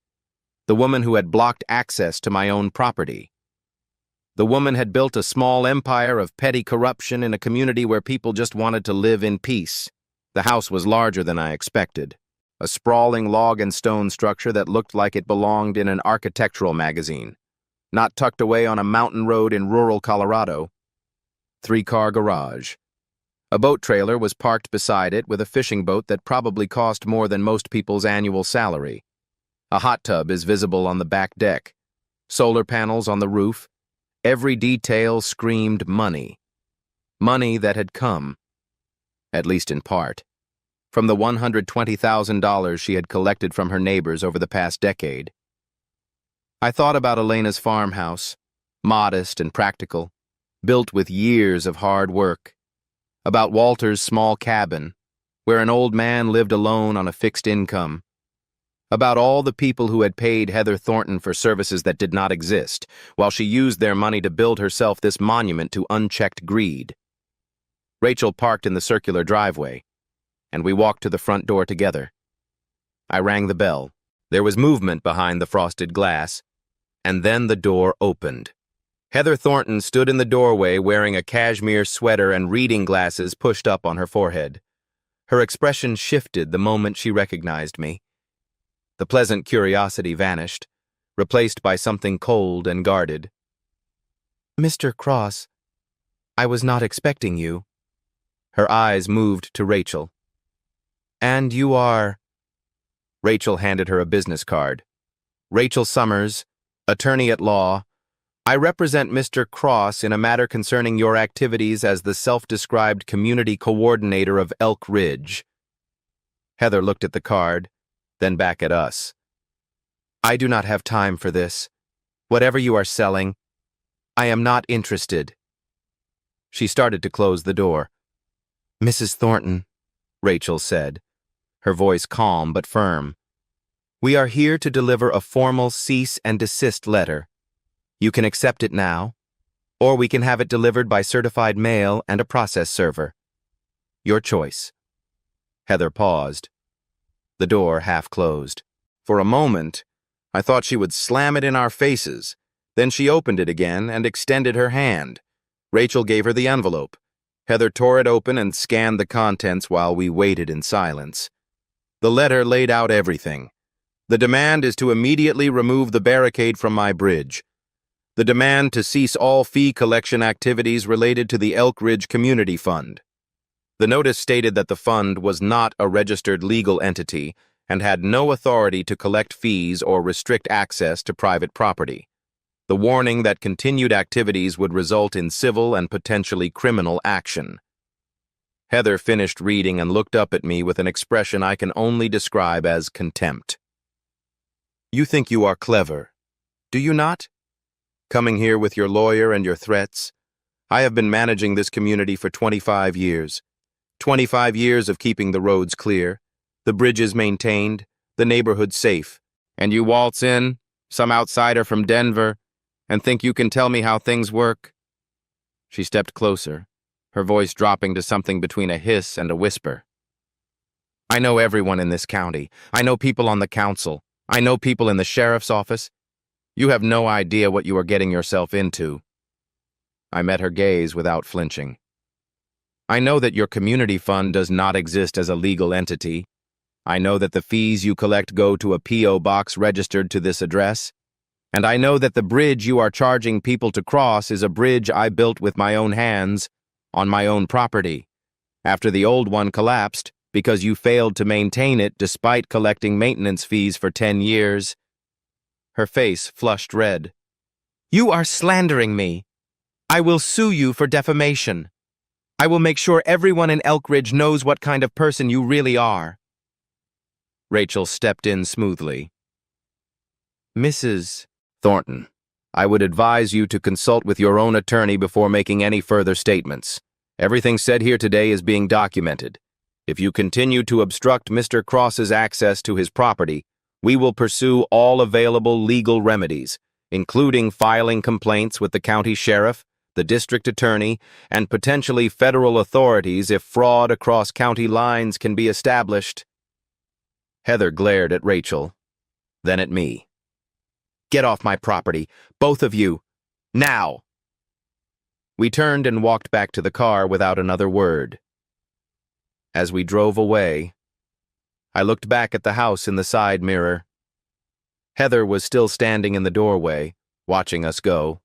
The woman who had blocked access to my own property. The woman had built a small empire of petty corruption in a community where people just wanted to live in peace. The house was larger than I expected. A sprawling log and stone structure that looked like it belonged in an architectural magazine. Not tucked away on a mountain road in rural Colorado. 3-car garage. A boat trailer was parked beside it with a fishing boat that probably cost more than most people's annual salary. A hot tub is visible on the back deck. Solar panels on the roof. Every detail screamed money. Money that had come, at least in part, from the $120,000 she had collected from her neighbors over the past decade. I thought about Elena's farmhouse, modest and practical, built with years of hard work. About Walter's small cabin, where an old man lived alone on a fixed income. About all the people who had paid Heather Thornton for services that did not exist, while she used their money to build herself this monument to unchecked greed. Rachel parked in the circular driveway, and we walked to the front door together. I rang the bell. There was movement behind the frosted glass, and then the door opened. Heather Thornton stood in the doorway wearing a cashmere sweater and reading glasses pushed up on her forehead. Her expression shifted the moment she recognized me. The pleasant curiosity vanished, replaced by something cold and guarded. "Mr. Cross, I was not expecting you." Her eyes moved to Rachel. "And you are—" Rachel handed her a business card. "Rachel Summers, attorney at law. I represent Mr. Cross in a matter concerning your activities as the self-described community coordinator of Elk Ridge." Heather looked at the card, then back at us. "I do not have time for this. Whatever you are selling, I am not interested." She started to close the door. "Mrs. Thornton," Rachel said, her voice calm but firm, "we are here to deliver a formal cease and desist letter. You can accept it now, or we can have it delivered by certified mail and a process server. Your choice." Heather paused. The door half closed. For a moment, I thought she would slam it in our faces. Then she opened it again and extended her hand. Rachel gave her the envelope. Heather tore it open and scanned the contents while we waited in silence. The letter laid out everything. The demand is to immediately remove the barricade from my bridge. The demand to cease all fee collection activities related to the Elk Ridge Community Fund. The notice stated that the fund was not a registered legal entity and had no authority to collect fees or restrict access to private property. the warning that continued activities would result in civil and potentially criminal action. Heather finished reading and looked up at me with an expression I can only describe as contempt. "You think you are clever, do you not? Coming here with your lawyer and your threats? I have been managing this community for 25 years. 25 years of keeping the roads clear, the bridges maintained, the neighborhood safe. And you waltz in, some outsider from Denver, and think you can tell me how things work?" She stepped closer, her voice dropping to something between a hiss and a whisper. "I know everyone in this county. I know people on the council. I know people in the sheriff's office. You have no idea what you are getting yourself into." I met her gaze without flinching. "I know that your community fund does not exist as a legal entity. I know that the fees you collect go to a P.O. box registered to this address. And I know that the bridge you are charging people to cross is a bridge I built with my own hands, on my own property, after the old one collapsed because you failed to maintain it despite collecting maintenance fees for 10 years. Her face flushed red. "You are slandering me. I will sue you for defamation. I will make sure everyone in Elk Ridge knows what kind of person you really are." Rachel stepped in smoothly. "Mrs. Thornton, I would advise you to consult with your own attorney before making any further statements. Everything said here today is being documented. If you continue to obstruct Mr. Cross's access to his property, we will pursue all available legal remedies, including filing complaints with the county sheriff, the district attorney, and potentially federal authorities if fraud across county lines can be established." Heather glared at Rachel, then at me. "Get off my property, both of you, now!" We turned and walked back to the car without another word. As we drove away, I looked back at the house in the side mirror. Heather was still standing in the doorway, watching us go.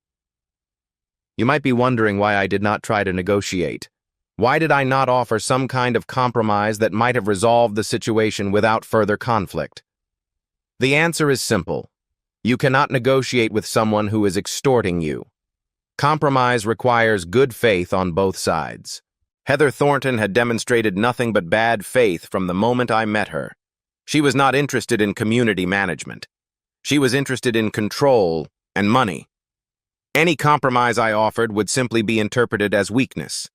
You might be wondering why I did not try to negotiate. Why did I not offer some kind of compromise that might have resolved the situation without further conflict? The answer is simple. You cannot negotiate with someone who is extorting you. Compromise requires good faith on both sides. Heather Thornton had demonstrated nothing but bad faith from the moment I met her. She was not interested in community management. She was interested in control and money. Any compromise I offered would simply be interpreted as weakness,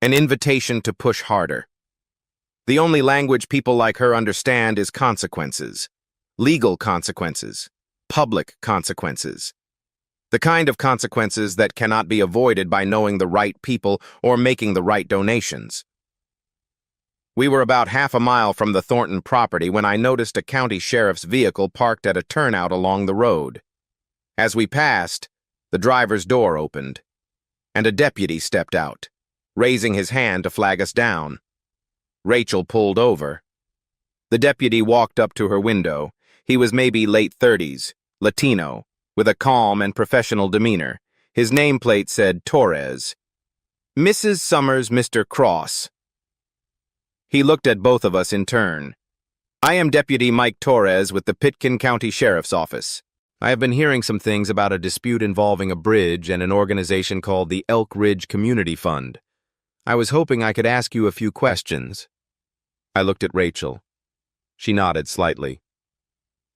an invitation to push harder. The only language people like her understand is consequences, legal consequences, public consequences. The kind of consequences that cannot be avoided by knowing the right people or making the right donations. We were about half a mile from the Thornton property when I noticed a county sheriff's vehicle parked at a turnout along the road. As we passed, the driver's door opened, and a deputy stepped out, raising his hand to flag us down. Rachel pulled over. The deputy walked up to her window. He was maybe late 30s, Latino, with a calm and professional demeanor. His nameplate said Torres. "Mrs. Summers, Mr. Cross." He looked at both of us in turn. "I am Deputy Mike Torres with the Pitkin County Sheriff's Office. I have been hearing some things about a dispute involving a bridge and an organization called the Elk Ridge Community Fund. I was hoping I could ask you a few questions." I looked at Rachel. She nodded slightly.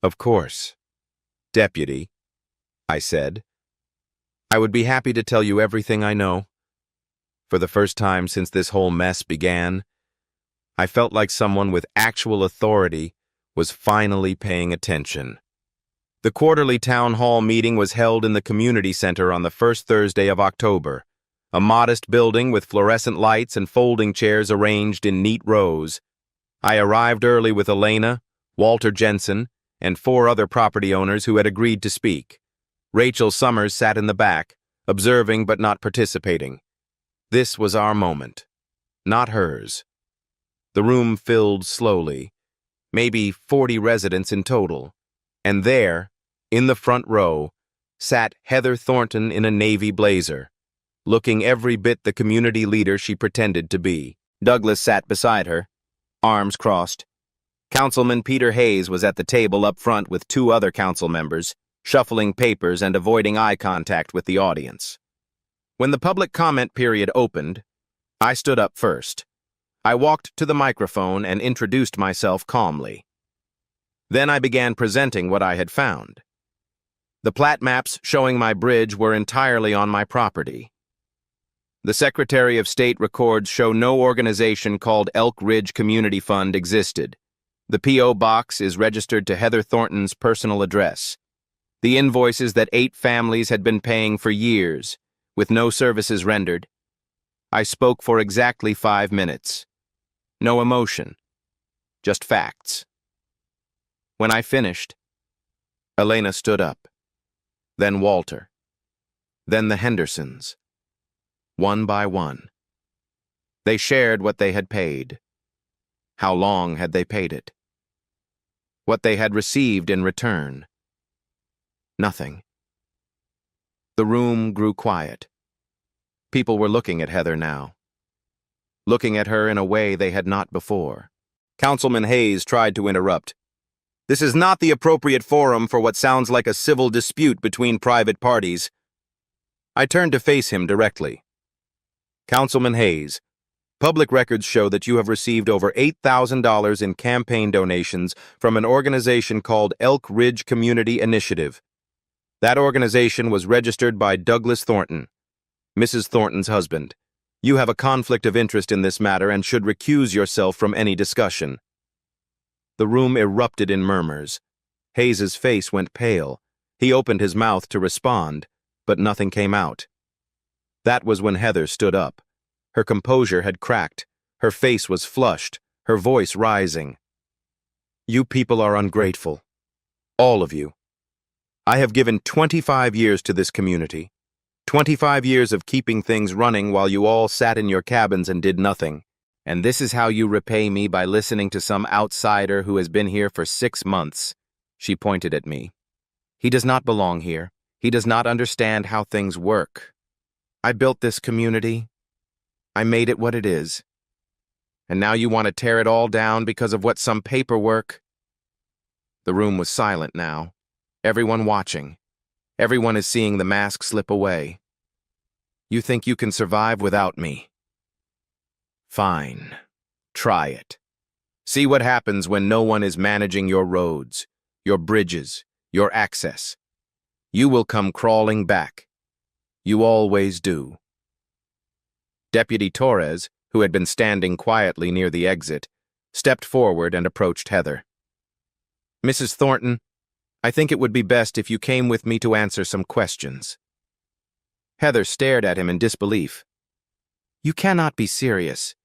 "Of course, Deputy," I said. "I would be happy to tell you everything I know." For the first time since this whole mess began, I felt like someone with actual authority was finally paying attention. The quarterly town hall meeting was held in the community center on the first Thursday of October, a modest building with fluorescent lights and folding chairs arranged in neat rows. I arrived early with Elena, Walter Jensen, and 4 other property owners who had agreed to speak. Rachel Summers sat in the back, observing but not participating. This was our moment, not hers. The room filled slowly, maybe 40 residents in total, and there, in the front row, sat Heather Thornton in a navy blazer, looking every bit the community leader she pretended to be. Douglas sat beside her, arms crossed. Councilman Peter Hayes was at the table up front with 2 other council members, shuffling papers and avoiding eye contact with the audience. When the public comment period opened, I stood up first. I walked to the microphone and introduced myself calmly. Then I began presenting what I had found. The plat maps showing my bridge were entirely on my property. The Secretary of State records show no organization called Elk Ridge Community Fund existed. The P.O. box is registered to Heather Thornton's personal address. The invoices that 8 families had been paying for years, with no services rendered. I spoke for exactly 5 minutes. No emotion, just facts. When I finished, Elena stood up, then Walter, then the Hendersons. One by one. They shared what they had paid. How long had they paid it? What they had received in return. Nothing. The room grew quiet. People were looking at Heather now. Looking at her in a way they had not before. Councilman Hayes tried to interrupt. This is not the appropriate forum for what sounds like a civil dispute between private parties. I turned to face him directly. Councilman Hayes, public records show that you have received over $8,000 in campaign donations from an organization called Elk Ridge Community Initiative. That organization was registered by Douglas Thornton, Mrs. Thornton's husband. You have a conflict of interest in this matter and should recuse yourself from any discussion. The room erupted in murmurs. Hayes's face went pale. He opened his mouth to respond, but nothing came out. That was when Heather stood up. Her composure had cracked. Her face was flushed, her voice rising. You people are ungrateful. All of you. I have given 25 years to this community. 25 years of keeping things running while you all sat in your cabins and did nothing. And this is how you repay me by listening to some outsider who has been here for 6 months. She pointed at me. He does not belong here. He does not understand how things work. I built this community. I made it what it is. And now you want to tear it all down because of what some paperwork? The room was silent now. Everyone watching. Everyone is seeing the mask slip away. You think you can survive without me? Fine. Try it. See what happens when no one is managing your roads, your bridges, your access. You will come crawling back. You always do. Deputy Torres, who had been standing quietly near the exit, stepped forward and approached Heather. Mrs. Thornton, I think it would be best if you came with me to answer some questions. Heather stared at him in disbelief. You cannot be serious.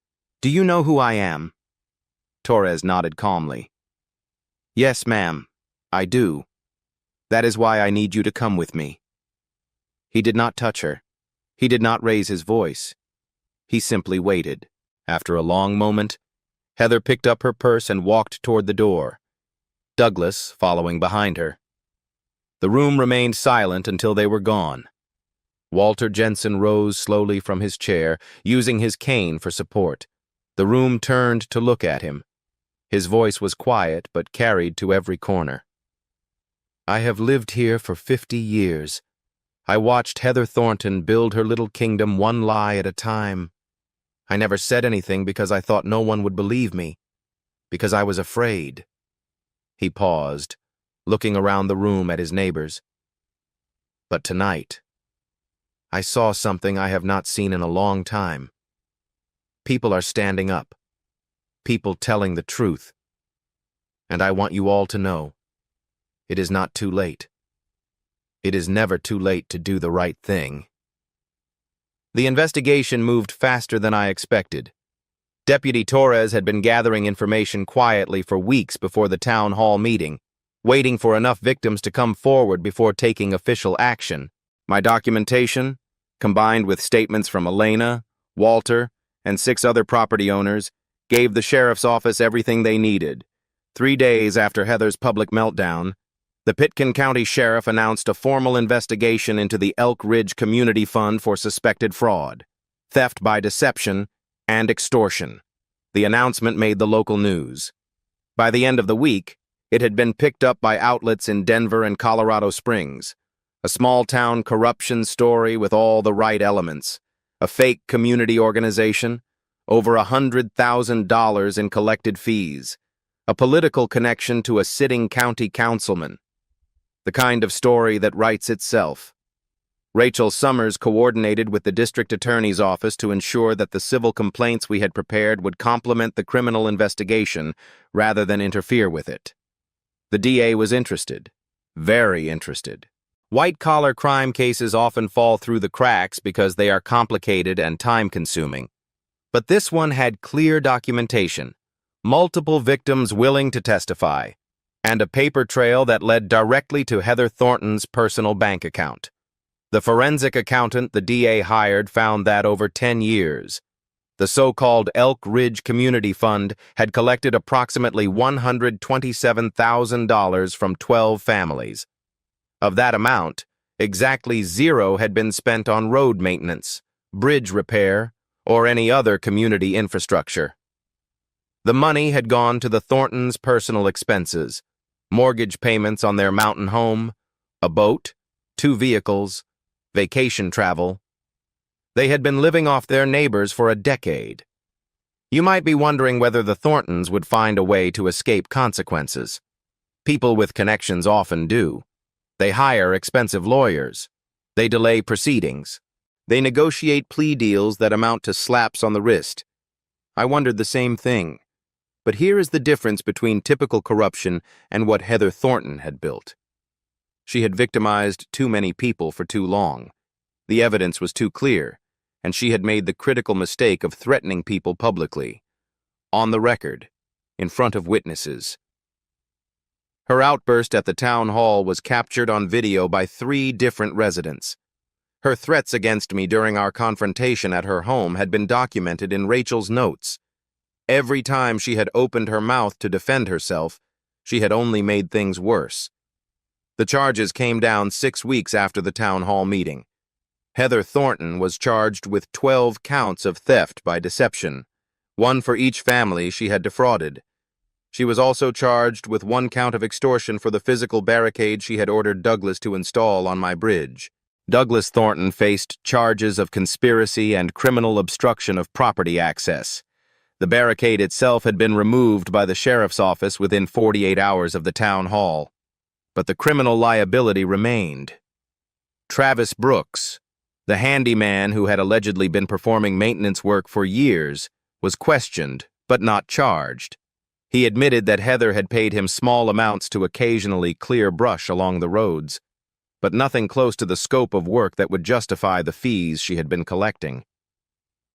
Do you know who I am? Torres nodded calmly. Yes, ma'am, I do. That is why I need you to come with me. He did not touch her. He did not raise his voice. He simply waited. After a long moment, Heather picked up her purse and walked toward the door, Douglas following behind her. The room remained silent until they were gone. Walter Jensen rose slowly from his chair, using his cane for support. The room turned to look at him. His voice was quiet but carried to every corner. I have lived here for 50 years. I watched Heather Thornton build her little kingdom one lie at a time. I never said anything because I thought no one would believe me, because I was afraid. He paused, looking around the room at his neighbors. But tonight, I saw something I have not seen in a long time. People are standing up. People telling the truth. And I want you all to know, it is not too late. It is never too late to do the right thing. The investigation moved faster than I expected. Deputy Torres had been gathering information quietly for weeks before the town hall meeting, waiting for enough victims to come forward before taking official action. My documentation, combined with statements from Elena, Walter, and 6 other property owners, gave the sheriff's office everything they needed. 3 days after Heather's public meltdown, the Pitkin County Sheriff announced a formal investigation into the Elk Ridge Community Fund for suspected fraud, theft by deception, and extortion. The announcement made the local news. By the end of the week, It had been picked up by outlets in Denver and Colorado Springs. A small-town corruption story with all the right elements. A fake community organization. Over $100,000 in collected fees. A political connection to a sitting county councilman. The kind of story that writes itself. Rachel Summers coordinated with the district attorney's office to ensure that the civil complaints we had prepared would complement the criminal investigation rather than interfere with it. The DA was interested. Very interested. White-collar crime cases often fall through the cracks because they are complicated and time-consuming. But this one had clear documentation, multiple victims willing to testify, and a paper trail that led directly to Heather Thornton's personal bank account. The forensic accountant the DA hired found that over 10 years, the so-called Elk Ridge Community Fund had collected approximately $127,000 from 12 families. Of that amount, exactly zero had been spent on road maintenance, bridge repair, or any other community infrastructure. The money had gone to the Thorntons' personal expenses, mortgage payments on their mountain home, a boat, 2 vehicles, vacation travel. They had been living off their neighbors for a decade. You might be wondering whether the Thorntons would find a way to escape consequences. People with connections often do. They hire expensive lawyers. They delay proceedings. They negotiate plea deals that amount to slaps on the wrist. I wondered the same thing. But here is the difference between typical corruption and what Heather Thornton had built. She had victimized too many people for too long. The evidence was too clear, and she had made the critical mistake of threatening people publicly, on the record, in front of witnesses. Her outburst at the town hall was captured on video by 3 different residents. Her threats against me during our confrontation at her home had been documented in Rachel's notes. Every time she had opened her mouth to defend herself, she had only made things worse. The charges came down 6 weeks after the town hall meeting. Heather Thornton was charged with 12 counts of theft by deception, 1 for each family she had defrauded. She was also charged with 1 count of extortion for the physical barricade she had ordered Douglas to install on my bridge. Douglas Thornton faced charges of conspiracy and criminal obstruction of property access. The barricade itself had been removed by the sheriff's office within 48 hours of the town hall. But the criminal liability remained. Travis Brooks, the handyman who had allegedly been performing maintenance work for years, was questioned but not charged. He admitted that Heather had paid him small amounts to occasionally clear brush along the roads, but nothing close to the scope of work that would justify the fees she had been collecting.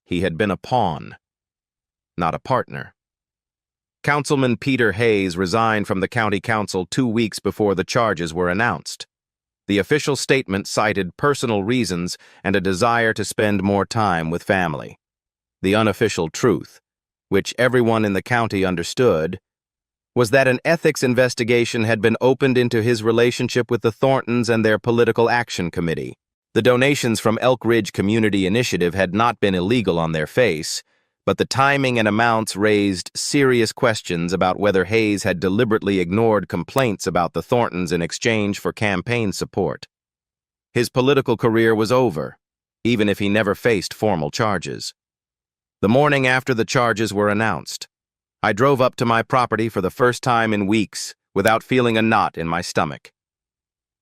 He had been a pawn, not a partner. Councilman Peter Hayes resigned from the county council 2 weeks before the charges were announced. The official statement cited personal reasons and a desire to spend more time with family. The unofficial truth, which everyone in the county understood, was that an ethics investigation had been opened into his relationship with the Thorntons and their political action committee. The donations from Elk Ridge Community Initiative had not been illegal on their face, but the timing and amounts raised serious questions about whether Hayes had deliberately ignored complaints about the Thorntons in exchange for campaign support. His political career was over, even if he never faced formal charges. The morning after the charges were announced, I drove up to my property for the first time in weeks without feeling a knot in my stomach.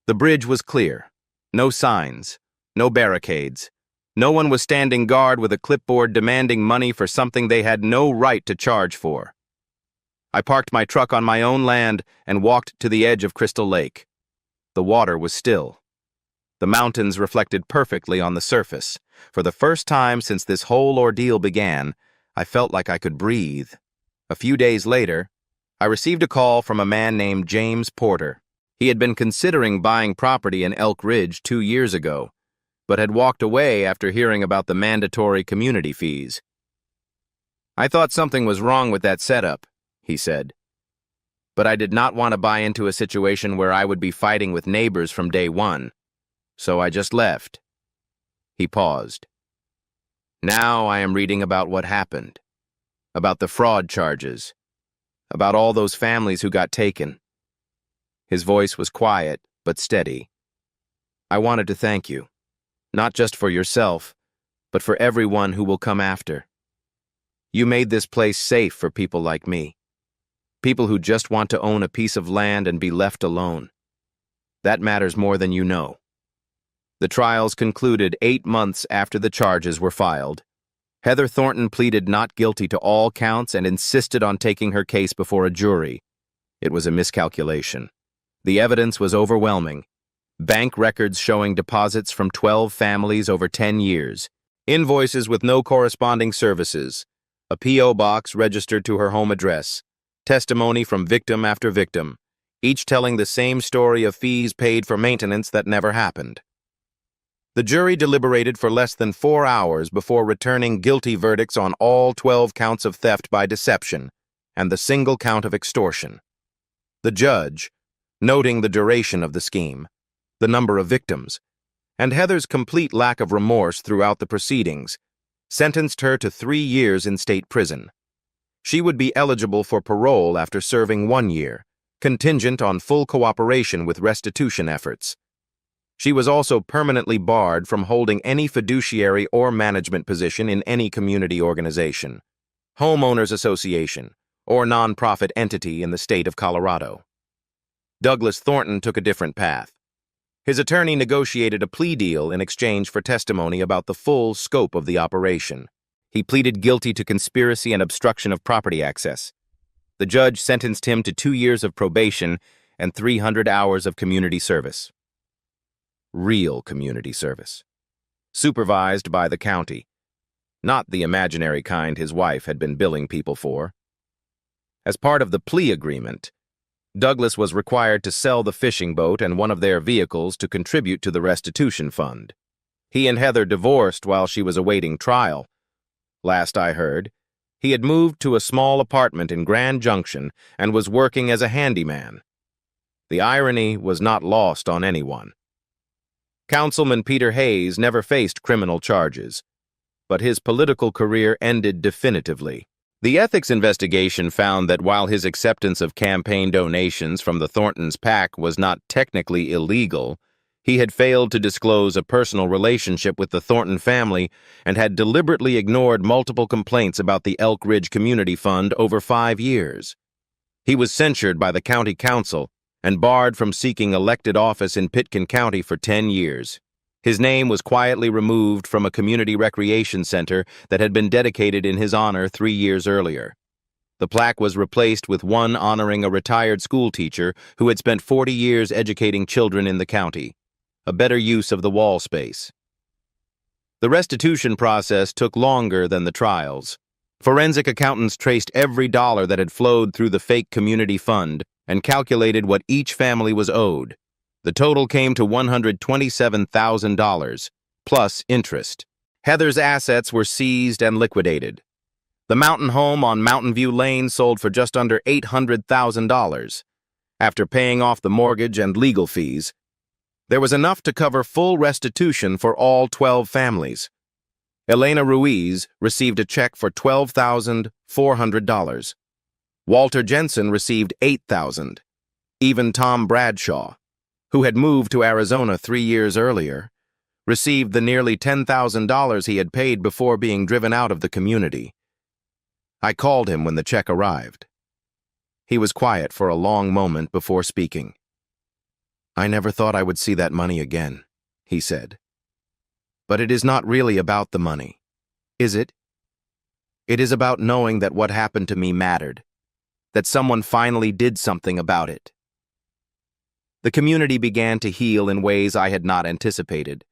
The bridge was clear. No signs, no barricades. No one was standing guard with a clipboard demanding money for something they had no right to charge for. I parked my truck on my own land and walked to the edge of Crystal Lake. The water was still. The mountains reflected perfectly on the surface. For the first time since this whole ordeal began, I felt like I could breathe. A few days later, I received a call from a man named James Porter. He had been considering buying property in Elk Ridge 2 years ago, but had walked away after hearing about the mandatory community fees. "I thought something was wrong with that setup," he said. "But I did not want to buy into a situation where I would be fighting with neighbors from day one, so I just left." He paused. "Now I am reading about what happened, about the fraud charges, about all those families who got taken. His voice was quiet, but steady. "I wanted to thank you, not just for yourself, but for everyone who will come after. You made this place safe for people like me. People who just want to own a piece of land and be left alone. That matters more than you know." The trials concluded 8 months after the charges were filed. Heather Thornton pleaded not guilty to all counts and insisted on taking her case before a jury. It was a miscalculation. The evidence was overwhelming. Bank records showing deposits from 12 families over 10 years, invoices with no corresponding services, a P.O. box registered to her home address, testimony from victim after victim, each telling the same story of fees paid for maintenance that never happened. The jury deliberated for less than 4 hours before returning guilty verdicts on all 12 counts of theft by deception and the single count of extortion. The judge, noting the duration of the scheme, the number of victims, and Heather's complete lack of remorse throughout the proceedings, sentenced her to 3 years in state prison. She would be eligible for parole after serving 1 year, contingent on full cooperation with restitution efforts. She was also permanently barred from holding any fiduciary or management position in any community organization, homeowners association, or nonprofit entity in the state of Colorado. Douglas Thornton took a different path. His attorney negotiated a plea deal in exchange for testimony about the full scope of the operation. He pleaded guilty to conspiracy and obstruction of property access. The judge sentenced him to 2 years of probation and 300 hours of community service. Real community service. Supervised by the county, not the imaginary kind his wife had been billing people for. As part of the plea agreement, Douglas was required to sell the fishing boat and one of their vehicles to contribute to the restitution fund. He and Heather divorced while she was awaiting trial. Last I heard, he had moved to a small apartment in Grand Junction and was working as a handyman. The irony was not lost on anyone. Councilman Peter Hayes never faced criminal charges, but his political career ended definitively. The ethics investigation found that while his acceptance of campaign donations from the Thorntons' PAC was not technically illegal, he had failed to disclose a personal relationship with the Thornton family and had deliberately ignored multiple complaints about the Elk Ridge Community Fund over 5 years. He was censured by the county council and barred from seeking elected office in Pitkin County for 10 years. His name was quietly removed from a community recreation center that had been dedicated in his honor 3 years earlier. The plaque was replaced with one honoring a retired school teacher who had spent 40 years educating children in the county, a better use of the wall space. The restitution process took longer than the trials. Forensic accountants traced every dollar that had flowed through the fake community fund and calculated what each family was owed. The total came to $127,000, plus interest. Heather's assets were seized and liquidated. The mountain home on Mountain View Lane sold for just under $800,000. After paying off the mortgage and legal fees, there was enough to cover full restitution for all 12 families. Elena Ruiz received a check for $12,400. Walter Jensen received $8,000. Even Tom Bradshaw, who had moved to Arizona 3 years earlier, received the nearly $10,000 he had paid before being driven out of the community. I called him when the check arrived. He was quiet for a long moment before speaking. "I never thought I would see that money again," he said. "But it is not really about the money, is it? It is about knowing that what happened to me mattered, that someone finally did something about it." The community began to heal in ways I had not anticipated.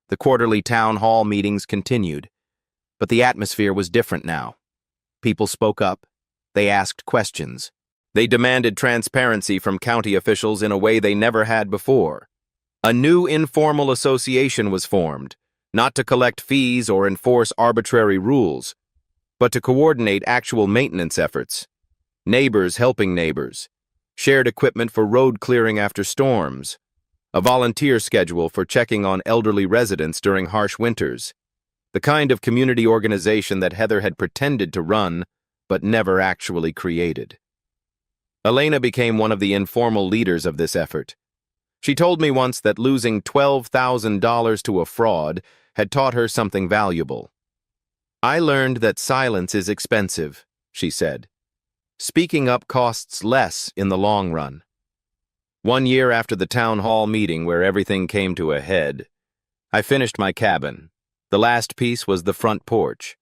The quarterly town hall meetings continued, but the atmosphere was different now. People spoke up. They asked questions. They demanded transparency from county officials in a way they never had before. A new informal association was formed, not to collect fees or enforce arbitrary rules, but to coordinate actual maintenance efforts. Neighbors helping neighbors, shared equipment for road clearing after storms, a volunteer schedule for checking on elderly residents during harsh winters, the kind of community organization that Heather had pretended to run but never actually created. Elena became one of the informal leaders of this effort. She told me once that losing $12,000 to a fraud had taught her something valuable. "I learned that silence is expensive," she said. "Speaking up costs less in the long run." 1 year after the town hall meeting where everything came to a head, I finished my cabin. The last piece was the front porch,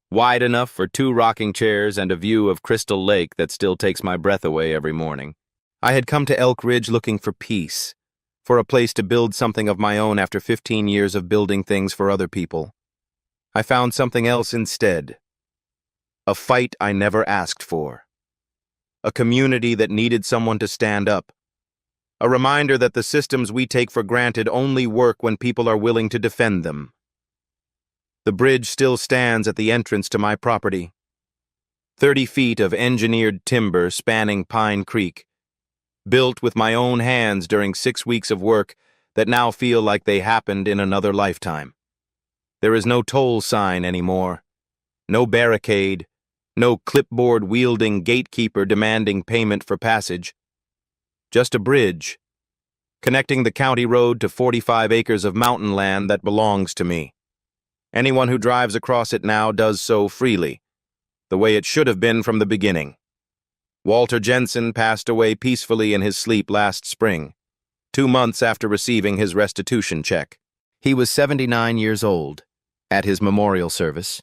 wide enough for 2 rocking chairs and a view of Crystal Lake that still takes my breath away every morning. I had come to Elk Ridge looking for peace, for a place to build something of my own after 15 years of building things for other people. I found something else instead. A fight I never asked for. A community that needed someone to stand up. A reminder that the systems we take for granted only work when people are willing to defend them. The bridge still stands at the entrance to my property. 30 feet of engineered timber spanning Pine Creek, built with my own hands during 6 weeks of work that now feel like they happened in another lifetime. There is no toll sign anymore, no barricade, no clipboard-wielding gatekeeper demanding payment for passage. Just a bridge, connecting the county road to 45 acres of mountain land that belongs to me. Anyone who drives across it now does so freely, the way it should have been from the beginning. Walter Jensen passed away peacefully in his sleep last spring, 2 months after receiving his restitution check. He was 79 years old, at his memorial service,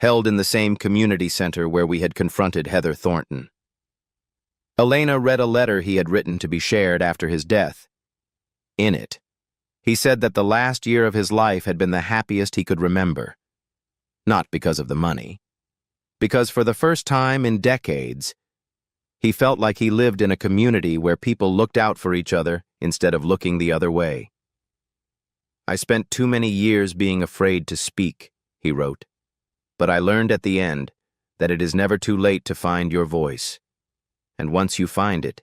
held in the same community center where we had confronted Heather Thornton. Elena read a letter he had written to be shared after his death. In it, he said that the last year of his life had been the happiest he could remember. Not because of the money, because for the first time in decades, he felt like he lived in a community where people looked out for each other instead of looking the other way. "I spent too many years being afraid to speak," he wrote, "but I learned at the end that it is never too late to find your voice. And once you find it,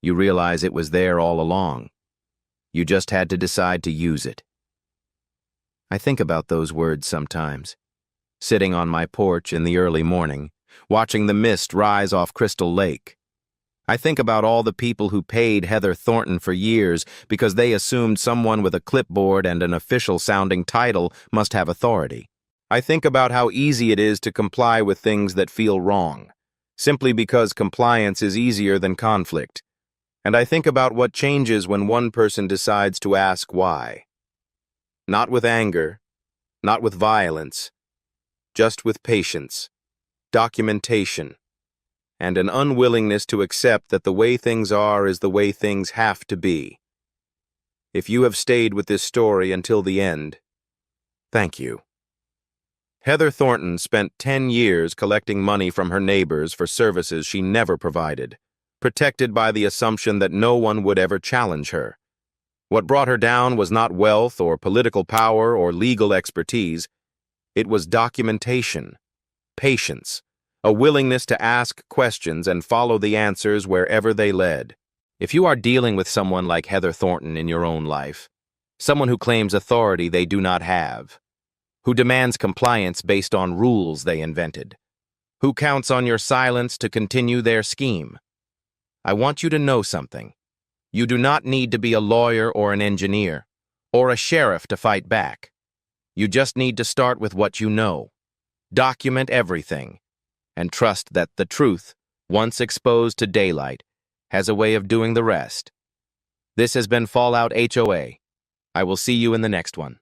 you realize it was there all along. You just had to decide to use it." I think about those words sometimes, sitting on my porch in the early morning, watching the mist rise off Crystal Lake. I think about all the people who paid Heather Thornton for years because they assumed someone with a clipboard and an official-sounding title must have authority. I think about how easy it is to comply with things that feel wrong, simply because compliance is easier than conflict. And I think about what changes when one person decides to ask why. Not with anger, not with violence, just with patience, documentation, and an unwillingness to accept that the way things are is the way things have to be. If you have stayed with this story until the end, thank you. Heather Thornton spent 10 years collecting money from her neighbors for services she never provided, protected by the assumption that no one would ever challenge her. What brought her down was not wealth or political power or legal expertise. It was documentation, patience, a willingness to ask questions and follow the answers wherever they led. If you are dealing with someone like Heather Thornton in your own life, someone who claims authority they do not have, who demands compliance based on rules they invented, who counts on your silence to continue their scheme, I want you to know something. You do not need to be a lawyer or an engineer, or a sheriff to fight back. You just need to start with what you know. Document everything, and trust that the truth, once exposed to daylight, has a way of doing the rest. This has been Fallout HOA. I will see you in the next one.